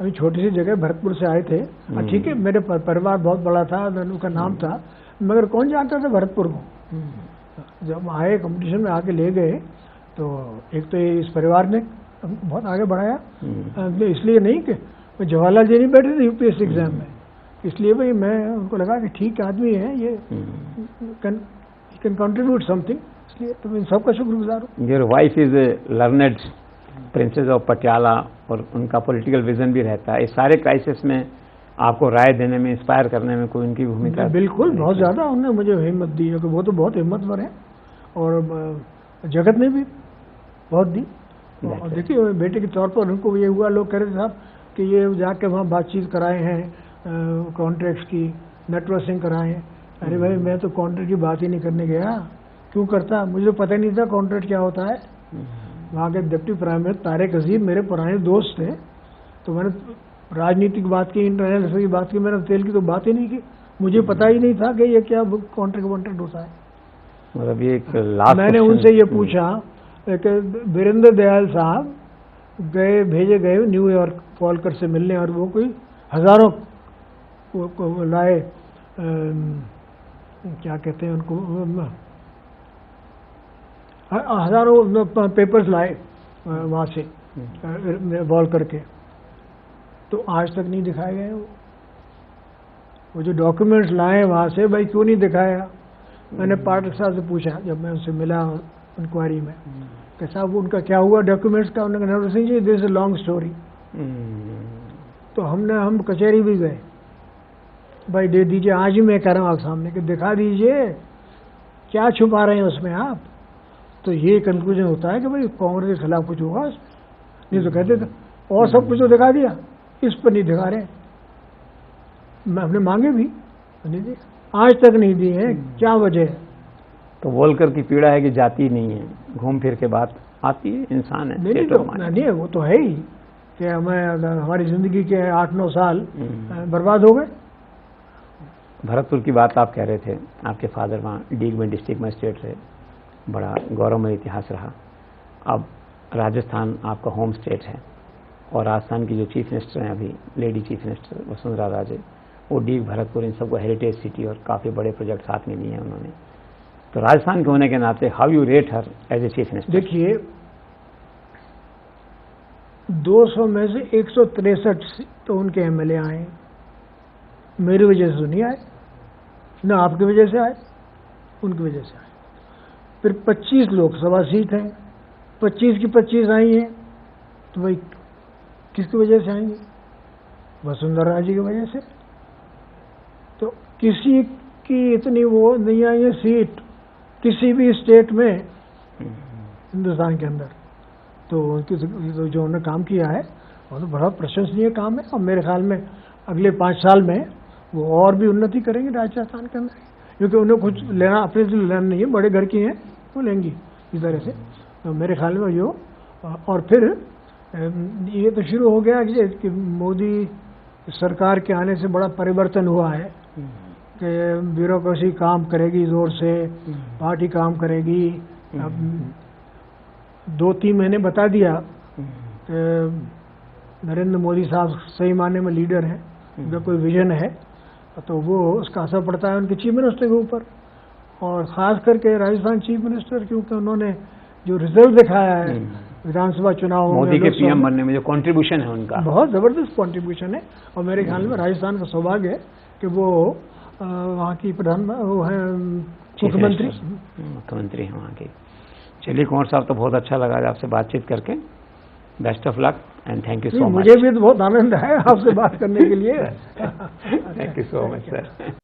अभी छोटी सी जगह भरतपुर से आए थे, ठीक है, मेरे परिवार बहुत बड़ा था, उनका नाम था, मगर कौन जानता था भरतपुर को। जब आए कंपटीशन में आके ले गए, तो एक तो इस परिवार ने बहुत आगे बढ़ाया, इसलिए नहीं कि जवाहरलाल जी नहीं बैठे थे यूपीएससी एग्जाम में, इसलिए भाई मैं उनको लगा कि ठीक आदमी है ये, कैन कंट्रीब्यूट समथिंग। इसलिए तो मैं सबका शुक्रगुजार हूँ। Your wife is learned princess of Patiala और उनका पॉलिटिकल विजन भी रहता है। इस सारे क्राइसिस में आपको राय देने में, इंस्पायर करने में कोई उनकी भूमिका? बिल्कुल, बहुत ज़्यादा उन्होंने मुझे हिम्मत दी है कि वो तो बहुत हिम्मतवर है और जगत ने भी बहुत दी। और देखिए बेटे के तौर पर उनको ये हुआ, लोग कह रहे थे साहब कि ये जाके वहाँ बातचीत कराए हैं कॉन्ट्रैक्ट्स की, नेटवर्किंग कराएं। अरे भाई मैं तो कॉन्ट्रैक्ट की बात ही नहीं करने गया, क्यों करता, मुझे तो पता ही नहीं था कॉन्ट्रैक्ट क्या होता है। वहाँ के डिप्टी प्राइम मिनिस्टर तारिक अजीम मेरे पुराने दोस्त थे, तो मैंने राजनीतिक बात की, इंटरनेशनल अफेयर की बात की, मैंने तेल की तो बात ही नहीं की। मुझे पता ही नहीं था कि ये क्या कॉन्ट्रैक्ट होता है। मतलब ये एक लास्ट मैंने उनसे ये पूछा कि वीरेंद्र दयाल साहब भेजे गए न्यूयॉर्क वॉलकर से मिलने, और वो कोई हजारों को लाए, क्या कहते हैं उनको, हजारों पेपर्स लाए वहाँ से वॉलकर के, तो आज तक नहीं दिखाए गए। वो जो डॉक्यूमेंट्स लाए वहाँ से, भाई क्यों नहीं दिखाया। मैंने पाठक साहब से पूछा जब मैं उनसे मिला इंक्वायरी में कि साहब उनका क्या हुआ डॉक्यूमेंट्स का। उन्होंने कहा Singh ji this is long story. तो हम कचहरी भी गए, भाई दे दीजिए, आज ही मैं कह रहा हूँ आप सामने कि दिखा दीजिए, क्या छुपा रहे हैं उसमें आप। तो ये कंक्लूजन होता है कि भाई कांग्रेस के खिलाफ कुछ होगा, नहीं तो कहते थे और सब कुछ तो दिखा दिया, इस पर नहीं दिखा रहे। मैं हमने मांगे भी नहीं दिए, आज तक नहीं दिए हैं, क्या वजह है। तो वॉलकर की पीड़ा है कि जाती नहीं है, घूम फिर के बात आती है, इंसान है। नहीं वो तो है ही कि हमारी जिंदगी के 8-9 साल बर्बाद हो गए। भरतपुर की बात आप कह रहे थे, आपके फादर वहाँ डीग में डिस्ट्रिक्ट मजिस्ट्रेट रहे, बड़ा गौरवमय इतिहास रहा। अब राजस्थान आपका होम स्टेट है और राजस्थान की जो चीफ मिनिस्टर हैं अभी, lady chief minister Vasundhara Raje, वो डीग, भरतपुर, इन सबको हेरिटेज सिटी और काफ़ी बड़े प्रोजेक्ट साथ में लिए हैं उन्होंने। तो राजस्थान के होने के नाते how you rate her as a chief minister? देखिए 200 में से 163 तो उनके एमएलए आए, मेरी वजह से तो नहीं आए, न आपकी वजह से आए, उनकी वजह से आए। फिर 25 लोकसभा सीट हैं, 25 की 25 आई हैं, तो भाई किसकी वजह से आएंगी? वसुंधरा राजे की वजह से। तो किसी की इतनी वो नहीं आई है सीट किसी भी स्टेट में हिंदुस्तान के अंदर, तो उनकी तो जो उन्होंने काम किया है वो तो बड़ा प्रशंसनीय काम है। और मेरे ख्याल में अगले 5 साल में वो और भी उन्नति करेंगे राजस्थान के अंदर, क्योंकि उन्हें कुछ लेना अपने से लेना नहीं है, बड़े घर की हैं वो लेंगी इस तरह से। तो मेरे ख्याल में जो और फिर ये तो शुरू हो गया कि मोदी सरकार के आने से बड़ा परिवर्तन हुआ है कि ब्यूरोक्रेसी काम करेगी ज़ोर से, पार्टी काम करेगी। अब 2-3 महीने बता दिया कि नरेंद्र मोदी साहब सही मायने में लीडर हैं, उनका कोई विजन है, तो वो उसका असर पड़ता है उनके चीफ मिनिस्टर के ऊपर, और ख़ास करके राजस्थान चीफ मिनिस्टर, क्योंकि उन्होंने जो रिजल्ट दिखाया है विधानसभा चुनाव में, मोदी के पीएम बनने में जो कंट्रीब्यूशन है उनका, बहुत ज़बरदस्त कंट्रीब्यूशन है। और मेरे ख्याल में राजस्थान का सौभाग्य है कि वो वहाँ की वो है मुख्यमंत्री हैं वहाँ के। चलिए कुंवर साहब, तो बहुत अच्छा लगा आपसे बातचीत करके। Best of luck and thank you so much. मुझे भी तो बहुत आनंद है आपसे बात करने के लिए। Thank you so much sir.